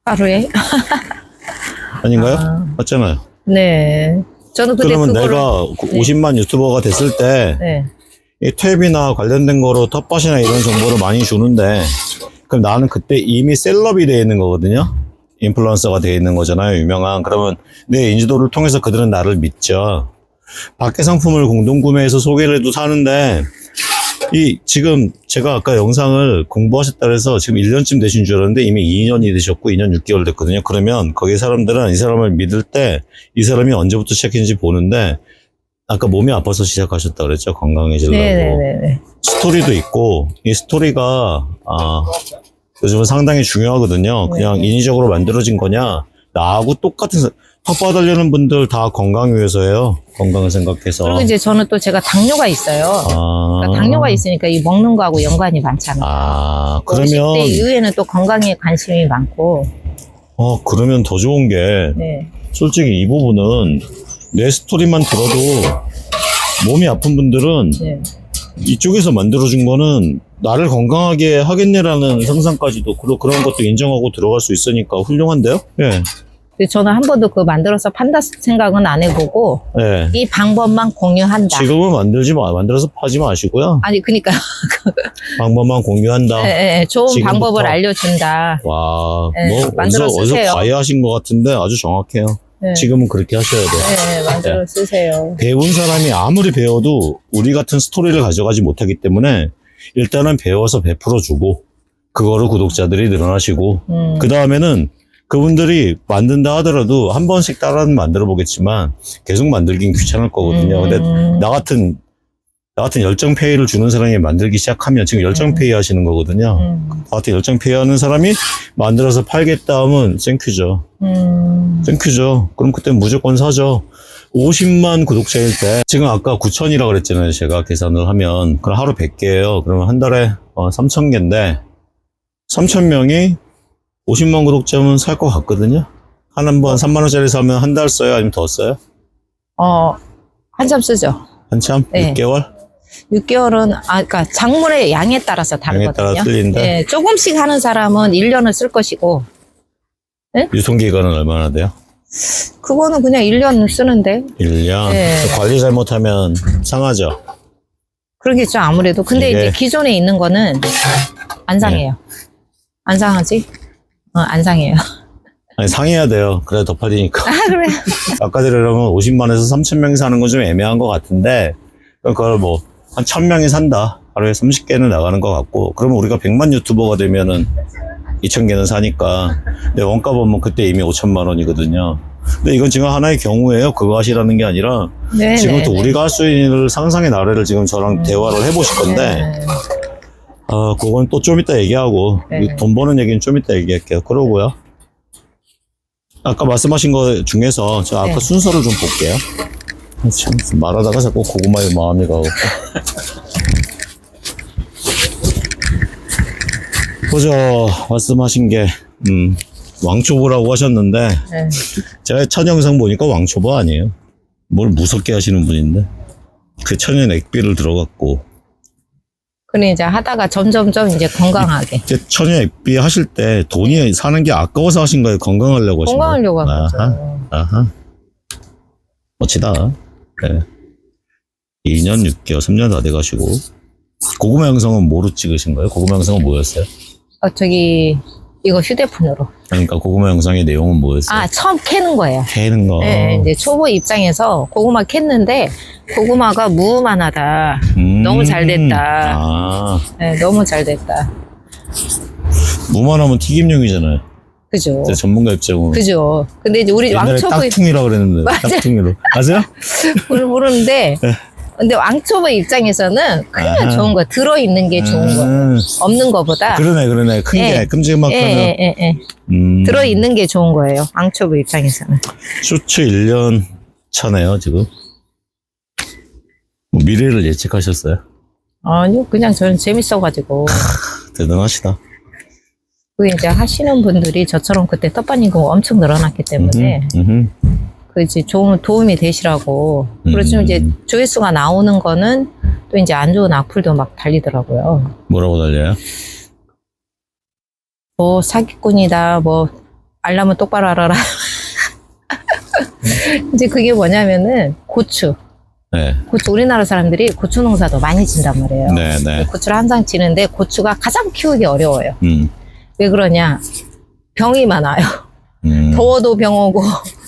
[SPEAKER 2] 하루에?
[SPEAKER 1] 아닌가요? 맞잖아요.
[SPEAKER 2] 네. 저는
[SPEAKER 1] 그러면 내가 50만 유튜버가 됐을 때
[SPEAKER 2] 네.
[SPEAKER 1] 이 탭이나 관련된 거로 텃밭이나 이런 정보를 많이 주는데 그럼 나는 그때 이미 셀럽이 되어 있는 거거든요. 인플루언서가 되어 있는 거잖아요. 유명한. 그러면 내 인지도를 통해서 그들은 나를 믿죠. 밖에 상품을 공동구매해서 소개를 해도 사는데 지금 제가 아까 영상을 공부하셨다 그래서 지금 1년쯤 되신 줄 알았는데 이미 2년이 되셨고 2년 6개월 됐거든요. 그러면 거기 사람들은 이 사람을 믿을 때 이 사람이 언제부터 시작했는지 보는데 아까 몸이 아파서 시작하셨다 그랬죠. 건강해지려고.
[SPEAKER 2] 네네네.
[SPEAKER 1] 스토리도 있고 이 스토리가 요즘은 상당히 중요하거든요. 그냥 인위적으로 만들어진 거냐 나하고 똑같은 텃밭 하려는 분들 다 건강 위해서예요. 건강을 생각해서.
[SPEAKER 2] 그리고 이제 저는 또 제가 당뇨가 있어요. 그러니까 당뇨가 있으니까 이 먹는 거하고 연관이 많잖아요.
[SPEAKER 1] 그러면
[SPEAKER 2] 50대 이후에는 또 건강에 관심이 많고.
[SPEAKER 1] 그러면 더 좋은 게
[SPEAKER 2] 네.
[SPEAKER 1] 솔직히 이 부분은 내 스토리만 들어도 몸이 아픈 분들은
[SPEAKER 2] 네.
[SPEAKER 1] 이쪽에서 만들어준 거는 나를 건강하게 하겠네라는 상상까지도 그런 것도 인정하고 들어갈 수 있으니까 훌륭한데요? 예.
[SPEAKER 2] 근데 저는 한 번도 만들어서 판다 생각은 안 해보고
[SPEAKER 1] 예.
[SPEAKER 2] 이 방법만 공유한다.
[SPEAKER 1] 지금은 만들어서 파지 마시고요.
[SPEAKER 2] 아니 그러니까
[SPEAKER 1] 방법만 공유한다.
[SPEAKER 2] 네, 좋은
[SPEAKER 1] 지금부터.
[SPEAKER 2] 방법을 알려준다.
[SPEAKER 1] 와,
[SPEAKER 2] 네, 만들어
[SPEAKER 1] 어디서
[SPEAKER 2] 쓰세요.
[SPEAKER 1] 과외하신 것 같은데 아주 정확해요.
[SPEAKER 2] 네.
[SPEAKER 1] 지금은 그렇게 하셔야 돼요.
[SPEAKER 2] 네, 만들어 쓰세요.
[SPEAKER 1] 배운 사람이 아무리 배워도 우리 같은 스토리를 가져가지 못하기 때문에 일단은 배워서 베풀어주고 그거를 구독자들이 늘어나시고 그 다음에는 그분들이 만든다 하더라도 한 번씩 따라는 만들어 보겠지만 계속 만들긴 귀찮을 거거든요. 근데 나 같은 열정페이를 주는 사람이 만들기 시작하면 지금 열정페이 하시는 거거든요. 나 같은 열정페이 하는 사람이 만들어서 팔겠다 하면 땡큐죠. 땡큐죠. 그럼 그때 무조건 사죠. 50만 구독자일 때 지금 아까 9천이라고 그랬잖아요. 제가 계산을 하면 그럼 하루 100개예요. 그러면 한 달에 3,000개인데 3,000명이 50만 구독자면 살 것 같거든요. 한 번 3만 원짜리 사면 한 달 써요? 아니면 더 써요?
[SPEAKER 2] 한참 쓰죠.
[SPEAKER 1] 한참?
[SPEAKER 2] 네.
[SPEAKER 1] 6개월?
[SPEAKER 2] 6개월은, 그러니까 작물의 양에 따라서 다르거든요.
[SPEAKER 1] 양에 따라 틀린다?
[SPEAKER 2] 네, 조금씩 하는 사람은 1년을 쓸 것이고, 네?
[SPEAKER 1] 유통기간은 얼마나 돼요?
[SPEAKER 2] 그거는 그냥 1년 쓰는데.
[SPEAKER 1] 1년?
[SPEAKER 2] 네.
[SPEAKER 1] 관리 잘못하면 상하죠?
[SPEAKER 2] 그러겠죠, 아무래도. 근데
[SPEAKER 1] 이게-
[SPEAKER 2] 이제 기존에 있는 거는 안 상해요. 안 상하지? 안 상해요.
[SPEAKER 1] 아니, 상해야 돼요. 그래야 더 팔리니까.
[SPEAKER 2] 아, 그래.
[SPEAKER 1] 아까 들으려면 50만에서 3,000명이 사는 건 좀 애매한 것 같은데, 그걸 뭐, 한 1,000명이 산다. 하루에 30개는 나가는 것 같고, 그러면 우리가 100만 유튜버가 되면은 2,000개는 사니까, 근데 원가 보면 그때 이미 5천만 원이거든요. 근데 이건 지금 하나의 경우예요. 그거 하시라는 게 아니라,
[SPEAKER 2] 네.
[SPEAKER 1] 지금부터 우리가 할 수 있는 상상의 나래를 지금 저랑 대화를 해보실 건데, 그건 또 좀 이따 얘기하고,
[SPEAKER 2] 네.
[SPEAKER 1] 돈 버는 얘기는 좀 이따 얘기할게요. 그러고요. 아까 말씀하신 거 중에서 저 아까
[SPEAKER 2] 네.
[SPEAKER 1] 순서를 좀 볼게요. 참, 말하다가 자꾸 고구마에 마음이 가고. 보죠. 말씀하신 게, 왕초보라고 하셨는데,
[SPEAKER 2] 네.
[SPEAKER 1] 제가 첫 영상 보니까 왕초보 아니에요. 뭘 무섭게 하시는 분인데. 그 천연 액비를 들어갔고,
[SPEAKER 2] 그래, 이제 하다가 점점점 이제 건강하게.
[SPEAKER 1] 이제 천연 액비 하실 때 돈이 사는 게 아까워서 하신 거예요? 건강하려고 하신 거예요?
[SPEAKER 2] 건강하려고 한
[SPEAKER 1] 아하,
[SPEAKER 2] 거죠.
[SPEAKER 1] 아하. 멋지다. 네. 2년 6개월, 3년 다 돼가시고. 고구마 영상은 뭐로 찍으신 거예요? 고구마 영상은 뭐였어요?
[SPEAKER 2] 이거 휴대폰으로.
[SPEAKER 1] 그러니까 고구마 영상의 내용은 뭐였어요?
[SPEAKER 2] 아, 처음 캐는 거예요.
[SPEAKER 1] 캐는 거.
[SPEAKER 2] 네, 이제 초보 입장에서 고구마 캤는데, 고구마가 무만하다. 너무 잘 됐다.
[SPEAKER 1] 아,
[SPEAKER 2] 네, 너무 잘 됐다.
[SPEAKER 1] 무만하면 튀김용이잖아요.
[SPEAKER 2] 그죠.
[SPEAKER 1] 제 전문가 입장으로.
[SPEAKER 2] 그죠. 근데 이제 우리
[SPEAKER 1] 옛날에
[SPEAKER 2] 왕초보,
[SPEAKER 1] 딱퉁이라 그랬는데.
[SPEAKER 2] 맞아.
[SPEAKER 1] 딱퉁이로. 아세요?
[SPEAKER 2] 모르는데, 근데 왕초보 입장에서는 그냥
[SPEAKER 1] 아하.
[SPEAKER 2] 좋은 거, 들어있는 게 좋은 거. 없는 거보다.
[SPEAKER 1] 그러네. 큰 게
[SPEAKER 2] 예.
[SPEAKER 1] 큼지막하면.
[SPEAKER 2] 예. 들어있는 게 좋은 거예요. 왕초보 입장에서는.
[SPEAKER 1] 쇼츠 1년 차네요, 지금. 뭐 미래를 예측하셨어요?
[SPEAKER 2] 아니요, 그냥 저는 재밌어가지고.
[SPEAKER 1] 대단하시다.
[SPEAKER 2] 그 이제 하시는 분들이 저처럼 그때 떡반이고 엄청 늘어났기 때문에 그 이제 좋은 도움이 되시라고. 그리고 좀 이제 조회수가 나오는 거는 또 이제 안 좋은 악플도 막 달리더라고요.
[SPEAKER 1] 뭐라고 달려요?
[SPEAKER 2] 뭐 사기꾼이다, 뭐 알람은 똑바로 알아라. 이제 그게 뭐냐면은 고추 우리나라 사람들이 고추 농사도 많이 진단 말이에요.
[SPEAKER 1] 네.
[SPEAKER 2] 고추를 항상 지는데 고추가 가장 키우기 어려워요. 왜 그러냐? 병이 많아요. 더워도 병 오고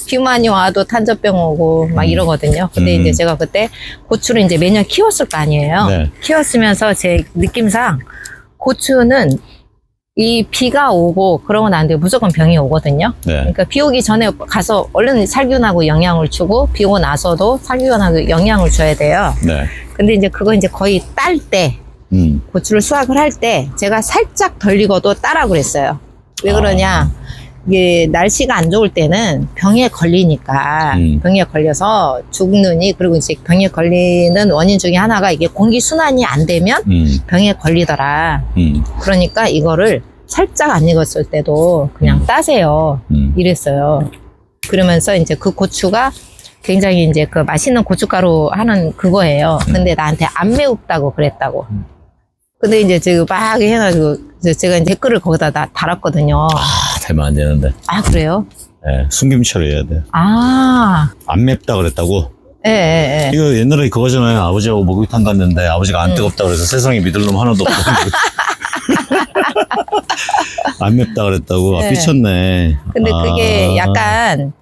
[SPEAKER 2] 비만이 와도 탄저병 오고 막 이러거든요. 근데 이제 제가 그때 고추를 이제 매년 키웠을 거 아니에요.
[SPEAKER 1] 네.
[SPEAKER 2] 키웠으면서 제 느낌상 고추는 이 비가 오고 그러고 난 뒤에 무조건 병이 오거든요.
[SPEAKER 1] 네.
[SPEAKER 2] 그러니까 비 오기 전에 가서 얼른 살균하고 영양을 주고 비 오고 나서도 살균하고 영양을 줘야 돼요.
[SPEAKER 1] 네.
[SPEAKER 2] 근데 이제 그거 이제 거의 딸 때 고추를 수확을 할 때 제가 살짝 덜 익어도 따라 그랬어요. 왜 그러냐? 이게 날씨가 안 좋을 때는 병에 걸리니까 병에 걸려서 죽느니, 그리고 이제 병에 걸리는 원인 중에 하나가 이게 공기 순환이 안 되면 병에 걸리더라. 그러니까 이거를 살짝 안 익었을 때도 그냥 따세요. 이랬어요. 그러면서 이제 그 고추가 굉장히 이제 그 맛있는 고춧가루 하는 그거예요. 근데 나한테 안 매웁다고 그랬다고. 근데 이제 제가 막 해가지고 제가 이제 댓글을 거기다 달았거든요.
[SPEAKER 1] 되면 안 되는데.
[SPEAKER 2] 아, 그래요?
[SPEAKER 1] 네, 숨김처리 해야 돼.
[SPEAKER 2] 아,
[SPEAKER 1] 안 맵다 그랬다고?
[SPEAKER 2] 예.
[SPEAKER 1] 이거 옛날에 그거잖아요. 아버지하고 목욕탕 갔는데 아버지가 안 뜨겁다 그래서 세상에 믿을 놈 하나도 없고. 안 맵다 그랬다고? 아,
[SPEAKER 2] 네.
[SPEAKER 1] 삐쳤네.
[SPEAKER 2] 근데 그게 약간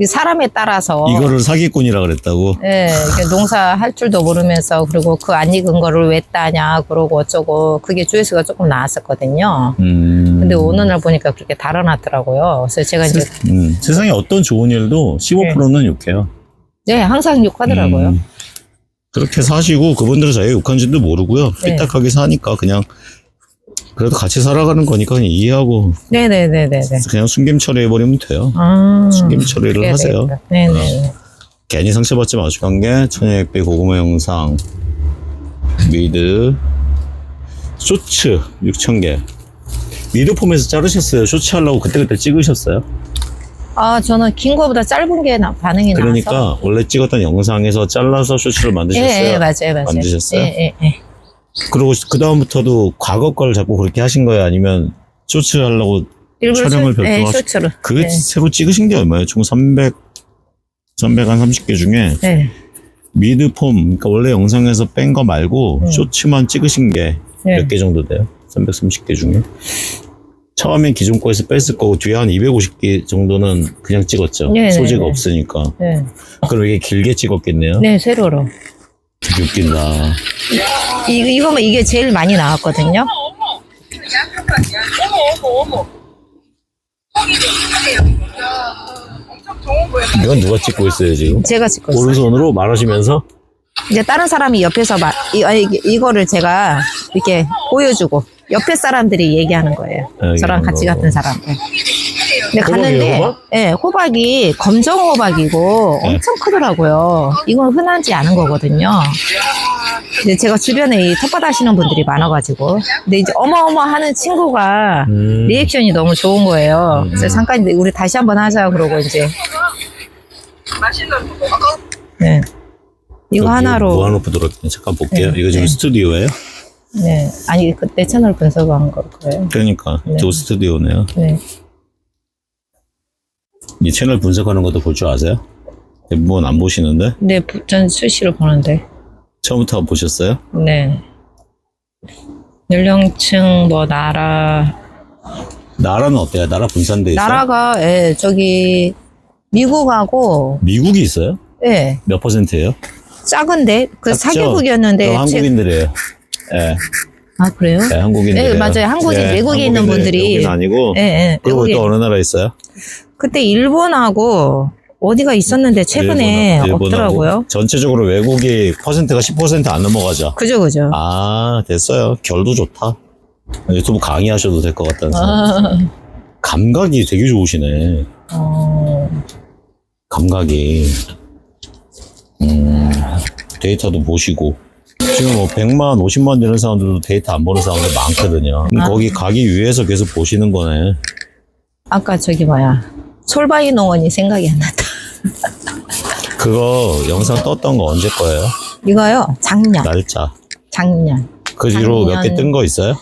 [SPEAKER 2] 사람에 따라서.
[SPEAKER 1] 이거를 사기꾼이라 그랬다고?
[SPEAKER 2] 예, 이게 농사 할 줄도 모르면서, 그리고 그 안 익은 거를 왜 따냐, 그러고 어쩌고, 그게 조회수가 조금 나왔었거든요. 근데 어느 날 보니까 그렇게 달아났더라고요. 그래서 제가 이제,
[SPEAKER 1] 세상에 어떤 좋은 일도 15%는 욕해요.
[SPEAKER 2] 네, 항상 욕하더라고요.
[SPEAKER 1] 그렇게 사시고 그분들은 자기가 욕한지도 모르고요.
[SPEAKER 2] 네.
[SPEAKER 1] 삐딱하게 사니까 그냥 그래도 같이 살아가는 거니까 그냥 이해하고
[SPEAKER 2] 네네네네.
[SPEAKER 1] 그냥 숨김 처리해버리면 돼요.
[SPEAKER 2] 아,
[SPEAKER 1] 숨김 처리를 하세요.
[SPEAKER 2] 네네.
[SPEAKER 1] 괜히 상처받지 마시고 한 게 천연액비 고구마 영상 미드 쇼츠 6,000개 미드폼에서 자르셨어요? 쇼츠 하려고 그때그때 찍으셨어요?
[SPEAKER 2] 아, 저는 긴 거보다 짧은 게 반응이
[SPEAKER 1] 그러니까
[SPEAKER 2] 나와서.
[SPEAKER 1] 원래 찍었던 영상에서 잘라서 쇼츠를 만드셨어요?
[SPEAKER 2] 예, 맞아요.
[SPEAKER 1] 만드셨어요?
[SPEAKER 2] 예.
[SPEAKER 1] 그리고 그 다음부터도 과거 걸 자꾸 그렇게 하신 거예요? 아니면 쇼츠 하려고
[SPEAKER 2] 일부러
[SPEAKER 1] 촬영을
[SPEAKER 2] 네,
[SPEAKER 1] 별도로
[SPEAKER 2] 쇼츠로.
[SPEAKER 1] 그게
[SPEAKER 2] 네.
[SPEAKER 1] 새로 찍으신 게 얼마예요? 총 300 한 30개 중에
[SPEAKER 2] 네.
[SPEAKER 1] 미드폼, 그러니까 원래 영상에서 뺀 거 말고 쇼츠만 찍으신 게 몇
[SPEAKER 2] 네.
[SPEAKER 1] 개 정도 돼요? 330개 중에? 처음엔 기존 거에서 뺐을 거고 뒤에 한 250개 정도는 그냥 찍었죠.
[SPEAKER 2] 네,
[SPEAKER 1] 소재가
[SPEAKER 2] 네, 네.
[SPEAKER 1] 없으니까.
[SPEAKER 2] 네.
[SPEAKER 1] 그럼 이게 길게 찍었겠네요.
[SPEAKER 2] 네, 세로로.
[SPEAKER 1] 되게 웃긴다.
[SPEAKER 2] 이거면 이게 제일 많이 나왔거든요.
[SPEAKER 3] 어머. 엄청 좋은 거예요.
[SPEAKER 1] 이건 누가 찍고 있어요 지금?
[SPEAKER 2] 제가 찍고 있어요.
[SPEAKER 1] 오른손으로 말하시면서
[SPEAKER 2] 이제 다른 사람이 옆에서 이거를 제가 이렇게 보여주고 옆에 사람들이 얘기하는 거예요.
[SPEAKER 1] 아,
[SPEAKER 2] 저랑
[SPEAKER 1] 이런
[SPEAKER 2] 같이
[SPEAKER 1] 거.
[SPEAKER 2] 같은 사람. 네. 근데
[SPEAKER 1] 호박이에요,
[SPEAKER 2] 갔는데,
[SPEAKER 1] 호박?
[SPEAKER 2] 예, 호박이 검정 호박이고
[SPEAKER 1] 네.
[SPEAKER 2] 엄청 크더라고요. 이건 흔하지 않은 거거든요. 근데 제가 주변에 이 텃밭 하시는 분들이 많아가지고, 근데 이제 어마어마 하는 친구가 리액션이 너무 좋은 거예요. 그래서 잠깐 우리 다시 한번 하자 그러고 이제,
[SPEAKER 3] 맛있는 거.
[SPEAKER 2] 네. 이거
[SPEAKER 1] 여기
[SPEAKER 2] 하나로.
[SPEAKER 1] 무한루프 들어있네. 잠깐 볼게요.
[SPEAKER 2] 네,
[SPEAKER 1] 이거 지금
[SPEAKER 2] 네.
[SPEAKER 1] 스튜디오예요?
[SPEAKER 2] 네. 아니, 그때 채널 분석한 걸 거예요.
[SPEAKER 1] 그러니까
[SPEAKER 2] 네.
[SPEAKER 1] 저 스튜디오네요.
[SPEAKER 2] 네.
[SPEAKER 1] 이 채널 분석하는 것도 볼 줄 아세요? 대부분 안 보시는데
[SPEAKER 2] 네, 전 수시로 보는데.
[SPEAKER 1] 처음부터 보셨어요?
[SPEAKER 2] 네. 연령층, 뭐,
[SPEAKER 1] 나라는 어때요? 나라 분산돼 있어요?
[SPEAKER 2] 나라가, 예, 저기, 미국하고,
[SPEAKER 1] 미국이 있어요?
[SPEAKER 2] 예,
[SPEAKER 1] 몇 퍼센트예요?
[SPEAKER 2] 작은데? 그
[SPEAKER 1] 작죠?
[SPEAKER 2] 사개국이었는데.
[SPEAKER 1] 그럼 한국인들이에요. 예,
[SPEAKER 2] 아, 그래요?
[SPEAKER 1] 네, 한국인들.
[SPEAKER 2] 네, 맞아요. 한국인, 외국에 있는 분들이.
[SPEAKER 1] 여기는 아니고.
[SPEAKER 2] 예, 예.
[SPEAKER 1] 그리고
[SPEAKER 2] 외국에.
[SPEAKER 1] 또 어느 나라 있어요?
[SPEAKER 2] 그때 일본하고, 어디가 있었는데, 최근에
[SPEAKER 1] 일본하고.
[SPEAKER 2] 없더라고요.
[SPEAKER 1] 전체적으로 외국이 퍼센트가 10% 안 넘어가죠.
[SPEAKER 2] 그죠, 그죠.
[SPEAKER 1] 아, 됐어요. 결도 좋다. 유튜브 강의하셔도 될 것 같다는 생각.
[SPEAKER 2] 아,
[SPEAKER 1] 감각이 되게 좋으시네. 감각이. 데이터도 보시고. 지금 뭐 100만, 50만 되는 사람들도 데이터 안 보는 사람들 많거든요. 그럼 거기 가기 위해서 계속 보시는 거네.
[SPEAKER 2] 아까 저기 뭐야. 솔바이 농원이 생각이 안 났다.
[SPEAKER 1] 그거 영상 떴던 거 언제 거예요?
[SPEAKER 2] 이거요? 작년.
[SPEAKER 1] 날짜. 그 뒤로 몇 개
[SPEAKER 2] 작년.
[SPEAKER 1] 뜬 거 있어요?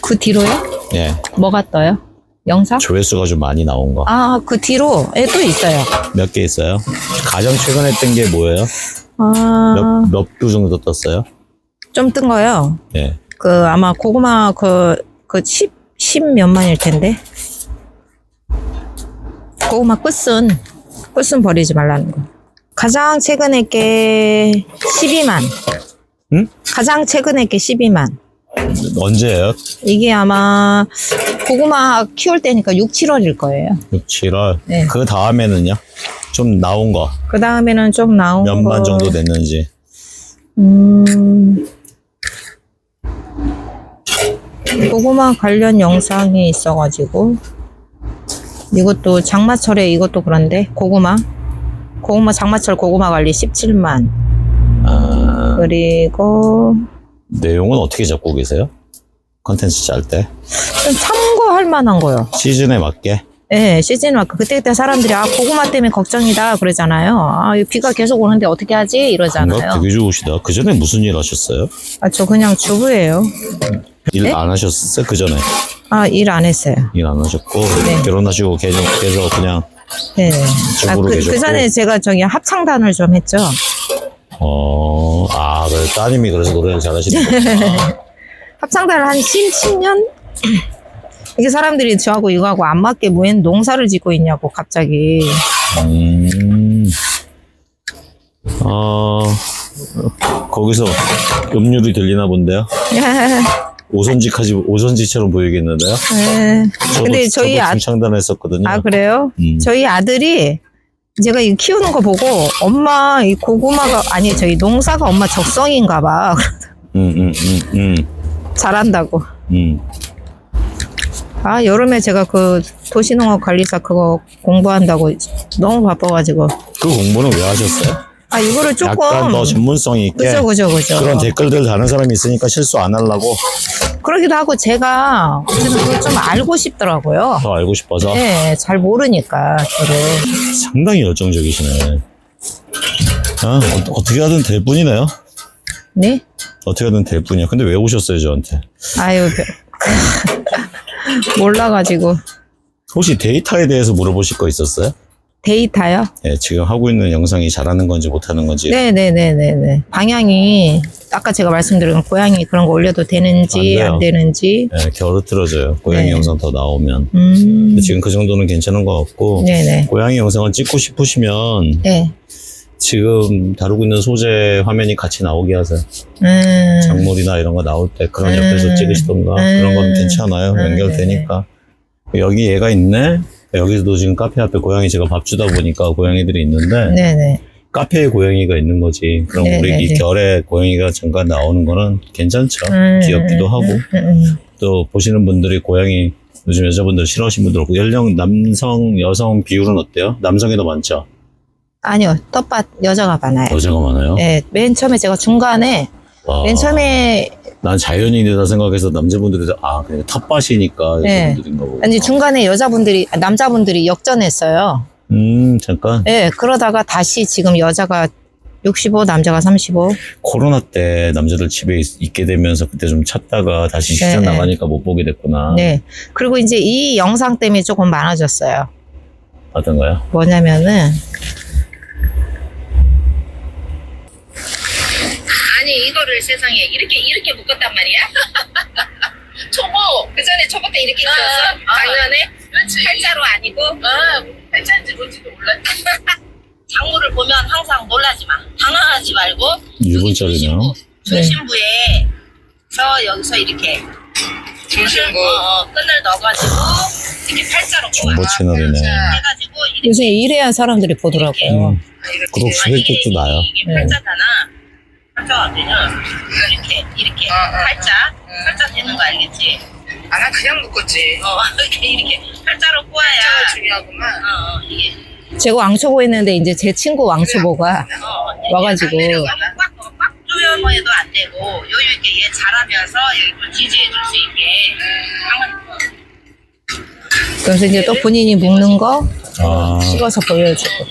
[SPEAKER 2] 그 뒤로요?
[SPEAKER 1] 예.
[SPEAKER 2] 뭐가 떠요? 영상?
[SPEAKER 1] 조회수가 좀 많이 나온 거.
[SPEAKER 2] 아, 그 뒤로, 예, 또 있어요.
[SPEAKER 1] 몇 개 있어요? 가장 최근에 뜬 게 뭐예요?
[SPEAKER 2] 아,
[SPEAKER 1] 몇 뷰 정도 떴어요?
[SPEAKER 2] 좀 뜬 거요.
[SPEAKER 1] 예.
[SPEAKER 2] 그, 아마 고구마 그 10 몇만일 텐데. 고구마 끝은 버리지 말라는 거. 가장 최근에 게 12만.
[SPEAKER 1] 응?
[SPEAKER 2] 가장 최근에 게 12만.
[SPEAKER 1] 언제예요?
[SPEAKER 2] 이게 아마 고구마 키울 때니까 6, 7월일 거예요.
[SPEAKER 1] 6, 7월.
[SPEAKER 2] 네.
[SPEAKER 1] 그 다음에는요? 좀 나온 거.
[SPEAKER 2] 그 다음에는 좀 나온 거.
[SPEAKER 1] 몇만 정도 됐는지.
[SPEAKER 2] 고구마 관련 영상이 있어가지고 이것도 장마철에 이것도 그런데 고구마 장마철 고구마 관리 17만.
[SPEAKER 1] 아,
[SPEAKER 2] 그리고
[SPEAKER 1] 내용은 어떻게 잡고 계세요? 컨텐츠 짤 때?
[SPEAKER 2] 좀 참고할 만한 거요.
[SPEAKER 1] 시즌에 맞게?
[SPEAKER 2] 네, 시즌 마크. 그때 사람들이 고구마 때문에 걱정이다 그러잖아요. 이 비가 계속 오는데 어떻게 하지?
[SPEAKER 1] 감각
[SPEAKER 2] 이러잖아요.
[SPEAKER 1] 되게 좋으시다. 그 전에 무슨 일 하셨어요?
[SPEAKER 2] 저 그냥 주부예요.
[SPEAKER 1] 일
[SPEAKER 2] 네?
[SPEAKER 1] 안 하셨어요? 그 전에?
[SPEAKER 2] 일 안 했어요.
[SPEAKER 1] 일 안 하셨고,
[SPEAKER 2] 네.
[SPEAKER 1] 결혼하시고 계속 그냥,
[SPEAKER 2] 네.
[SPEAKER 1] 주부로
[SPEAKER 2] 그
[SPEAKER 1] 계셨고.
[SPEAKER 2] 전에 제가 저기 합창단을 좀 했죠.
[SPEAKER 1] 그래. 따님이 그래서 노래를 잘하시는 거구나.
[SPEAKER 2] 합창단을 한 10년? 이게 사람들이 저하고 이거하고 안 맞게 웬 농사를 짓고 있냐고 갑자기.
[SPEAKER 1] 거기서 음률이 들리나 본데요? 오선지처럼 보이겠는데요?
[SPEAKER 2] 네. 근데 저희
[SPEAKER 1] 저도 중창단 했었거든요.
[SPEAKER 2] 그래요? 저희 아들이 제가 이 키우는 거 보고 엄마 이 고구마가 아니 저희 농사가 엄마 적성인가 봐. 잘한다고. 여름에 제가 그 도시농업관리사 그거 공부한다고 너무 바빠가지고.
[SPEAKER 1] 그 공부는 왜 하셨어요?
[SPEAKER 2] 이거를 조금.
[SPEAKER 1] 약간 더 전문성이 있게.
[SPEAKER 2] 그죠.
[SPEAKER 1] 그런 댓글들 다는 사람이 있으니까 실수 안 하려고
[SPEAKER 2] 그러기도 하고 제가 어쨌든 그걸 좀 알고 싶더라고요.
[SPEAKER 1] 더 알고 싶어서.
[SPEAKER 2] 네, 잘 모르니까 저를.
[SPEAKER 1] 상당히 열정적이시네. 어떻게 하든 될 뿐이네요.
[SPEAKER 2] 네?
[SPEAKER 1] 어떻게 하든 될 뿐이야. 근데 왜 오셨어요, 저한테?
[SPEAKER 2] 아유, 몰라가지고.
[SPEAKER 1] 혹시 데이터에 대해서 물어보실 거 있었어요?
[SPEAKER 2] 데이터요?
[SPEAKER 1] 네, 지금 하고 있는 영상이 잘하는 건지 못하는 건지.
[SPEAKER 2] 네네네네네. 방향이, 아까 제가 말씀드린 고양이 그런 거 올려도 되는지,
[SPEAKER 1] 안 돼요.
[SPEAKER 2] 안 되는지.
[SPEAKER 1] 네, 겨루트러져요. 고양이
[SPEAKER 2] 네.
[SPEAKER 1] 영상 더 나오면. 근데 지금 그 정도는 괜찮은 것 같고.
[SPEAKER 2] 네네.
[SPEAKER 1] 고양이 영상을 찍고 싶으시면
[SPEAKER 2] 네.
[SPEAKER 1] 지금 다루고 있는 소재 화면이 같이 나오게 하세요. 작물이나 이런 거 나올 때 그런 옆에서 찍으시던가 그런 건 괜찮아요. 연결되니까. 여기 얘가 있네? 여기서도 지금 카페 앞에 고양이 제가 밥 주다 보니까 고양이들이 있는데
[SPEAKER 2] 네네.
[SPEAKER 1] 카페에 고양이가 있는 거지. 그럼
[SPEAKER 2] 네,
[SPEAKER 1] 우리
[SPEAKER 2] 네,
[SPEAKER 1] 이
[SPEAKER 2] 네.
[SPEAKER 1] 결에 고양이가 잠깐 나오는 거는 괜찮죠. 귀엽기도 하고. 또 보시는 분들이 고양이 요즘 여자분들 싫어하시는 분들 없고 연령 남성 여성 비율은 어때요? 남성이 더 많죠?
[SPEAKER 2] 아니요, 텃밭 여자가 많아요.
[SPEAKER 1] 여자가 많아요?
[SPEAKER 2] 네, 맨 처음에 제가 중간에,
[SPEAKER 1] 와,
[SPEAKER 2] 맨 처음에,
[SPEAKER 1] 난 자연인이다 생각해서 남자분들이 그냥 텃밭이니까
[SPEAKER 2] 네.
[SPEAKER 1] 여자분들인가 보고.
[SPEAKER 2] 아니, 중간에 남자분들이 역전했어요.
[SPEAKER 1] 잠깐.
[SPEAKER 2] 네, 그러다가 다시 지금 여자가 65, 남자가 35.
[SPEAKER 1] 코로나 때 남자들 집에 있게 되면서 그때 좀 찾다가 다시 시장
[SPEAKER 2] 네.
[SPEAKER 1] 나가니까 못 보게 됐구나.
[SPEAKER 2] 네. 그리고 이제 이 영상 때문에 조금 많아졌어요.
[SPEAKER 1] 어떤가요?
[SPEAKER 2] 뭐냐면은,
[SPEAKER 4] 아니 이거를 세상에 이렇게 묶었단 말이야? 초보 그 전에 초보 때 이렇게 있었어? 작년에?
[SPEAKER 3] 그렇지.
[SPEAKER 4] 팔자로 아니고
[SPEAKER 3] 팔자인지 뭔지도 몰랐지.
[SPEAKER 4] 작물을 보면 항상 놀라지 마 당황하지 말고
[SPEAKER 1] 일본짜리네요.
[SPEAKER 4] 중심부에서 여기서 이렇게
[SPEAKER 3] 중심부.
[SPEAKER 4] 끈을 넣어가지고 이렇게 팔자로
[SPEAKER 1] 정보
[SPEAKER 4] 꼬아.
[SPEAKER 1] 채널이네.
[SPEAKER 4] 해가지고 이렇게
[SPEAKER 2] 요새 이래야 사람들이 보더라고요.
[SPEAKER 1] 구독 수백격도 나요.
[SPEAKER 4] 이게
[SPEAKER 2] 네.
[SPEAKER 4] 팔자잖아. 팔자가 되면 이렇게 팔자 되는 거 알겠지?
[SPEAKER 3] 난 그냥 묶었지.
[SPEAKER 4] 이렇게 팔자로 꼬아야
[SPEAKER 3] 팔자가 중요하구만.
[SPEAKER 4] 이게
[SPEAKER 2] 제가 왕초보 했는데 이제 제 친구 왕초보가 와가지고.
[SPEAKER 4] 꽉 조여서 해도 안 되고 여유 있게 얘 잘하면서 여기 또 지지해 줄 수 있게
[SPEAKER 2] 그래서 이제 또 본인이 묶는 거
[SPEAKER 1] 아,
[SPEAKER 2] 찍어서 보여주고.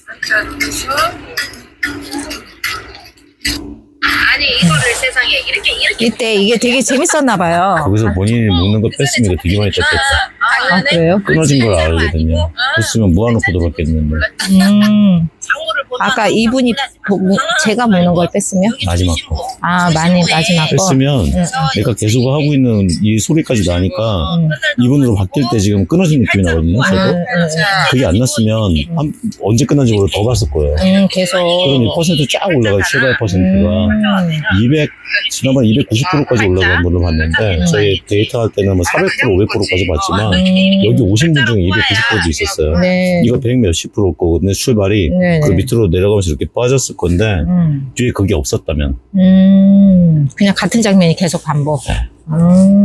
[SPEAKER 3] 팔자로 해서
[SPEAKER 4] 아니 이거를 세상에 이렇게
[SPEAKER 2] 이때 이게 되게 재밌었나 봐요.
[SPEAKER 1] 거기서 본인이 먹는 거 뺐으면 이거 되게 많이 뺐겠다.
[SPEAKER 2] 아, 그래요?
[SPEAKER 1] 끊어진 걸 알거든요. 뺐으면 모아놓고 들어갔겠는데.
[SPEAKER 4] 작물을 보면
[SPEAKER 2] 아까 이분이 제가 먹는 걸 뺐으면?
[SPEAKER 1] 마지막 거.
[SPEAKER 2] 아, 마지막 거.
[SPEAKER 1] 뺐으면 내가 계속 하고 있는 이 소리까지 나니까 이분으로 바뀔 때 지금 끊어진 느낌이 나거든요. 저도. 그게 안 났으면 언제 끝난지 모르고 더 봤을 거예요.
[SPEAKER 2] 계속.
[SPEAKER 1] 그러니 퍼센트 쫙 올라가요. 출발 퍼센트가. 200, 지난번에 290%까지 올라간 분을 봤는데 저희 데이터 할 때는 뭐 400%, 500%까지 봤지만 여기 오신 분 중에 290%도 있었어요.
[SPEAKER 2] 네.
[SPEAKER 1] 이거 100 몇십 프로 거거든요. 출발이.
[SPEAKER 2] 네,
[SPEAKER 1] 그
[SPEAKER 2] 네.
[SPEAKER 1] 밑으로 내려가면서 이렇게 빠졌을 건데 뒤에 그게 없었다면
[SPEAKER 2] 그냥 같은 장면이 계속 반복.
[SPEAKER 1] 네.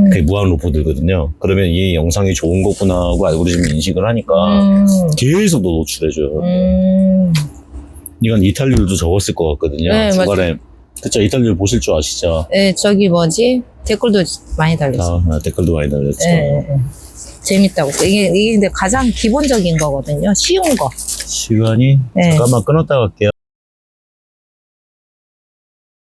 [SPEAKER 1] 그게 무한 루프들거든요. 그러면 이 영상이 좋은 거구나 하고 알고리즘이 인식을 하니까 계속 또 노출해줘요. 이건 이탈률도 적었을 것 같거든요.
[SPEAKER 2] 네,
[SPEAKER 1] 중간에 그쵸, 이탈률 보실 줄 아시죠?
[SPEAKER 2] 네, 저기 뭐지? 댓글도 많이 달렸어요.
[SPEAKER 1] 댓글도 많이 달렸죠.
[SPEAKER 2] 네. 재밌다고. 이게 근데 가장 기본적인 거거든요. 쉬운 거.
[SPEAKER 1] 시간이
[SPEAKER 2] 네.
[SPEAKER 1] 잠깐만 끊었다 갈게요.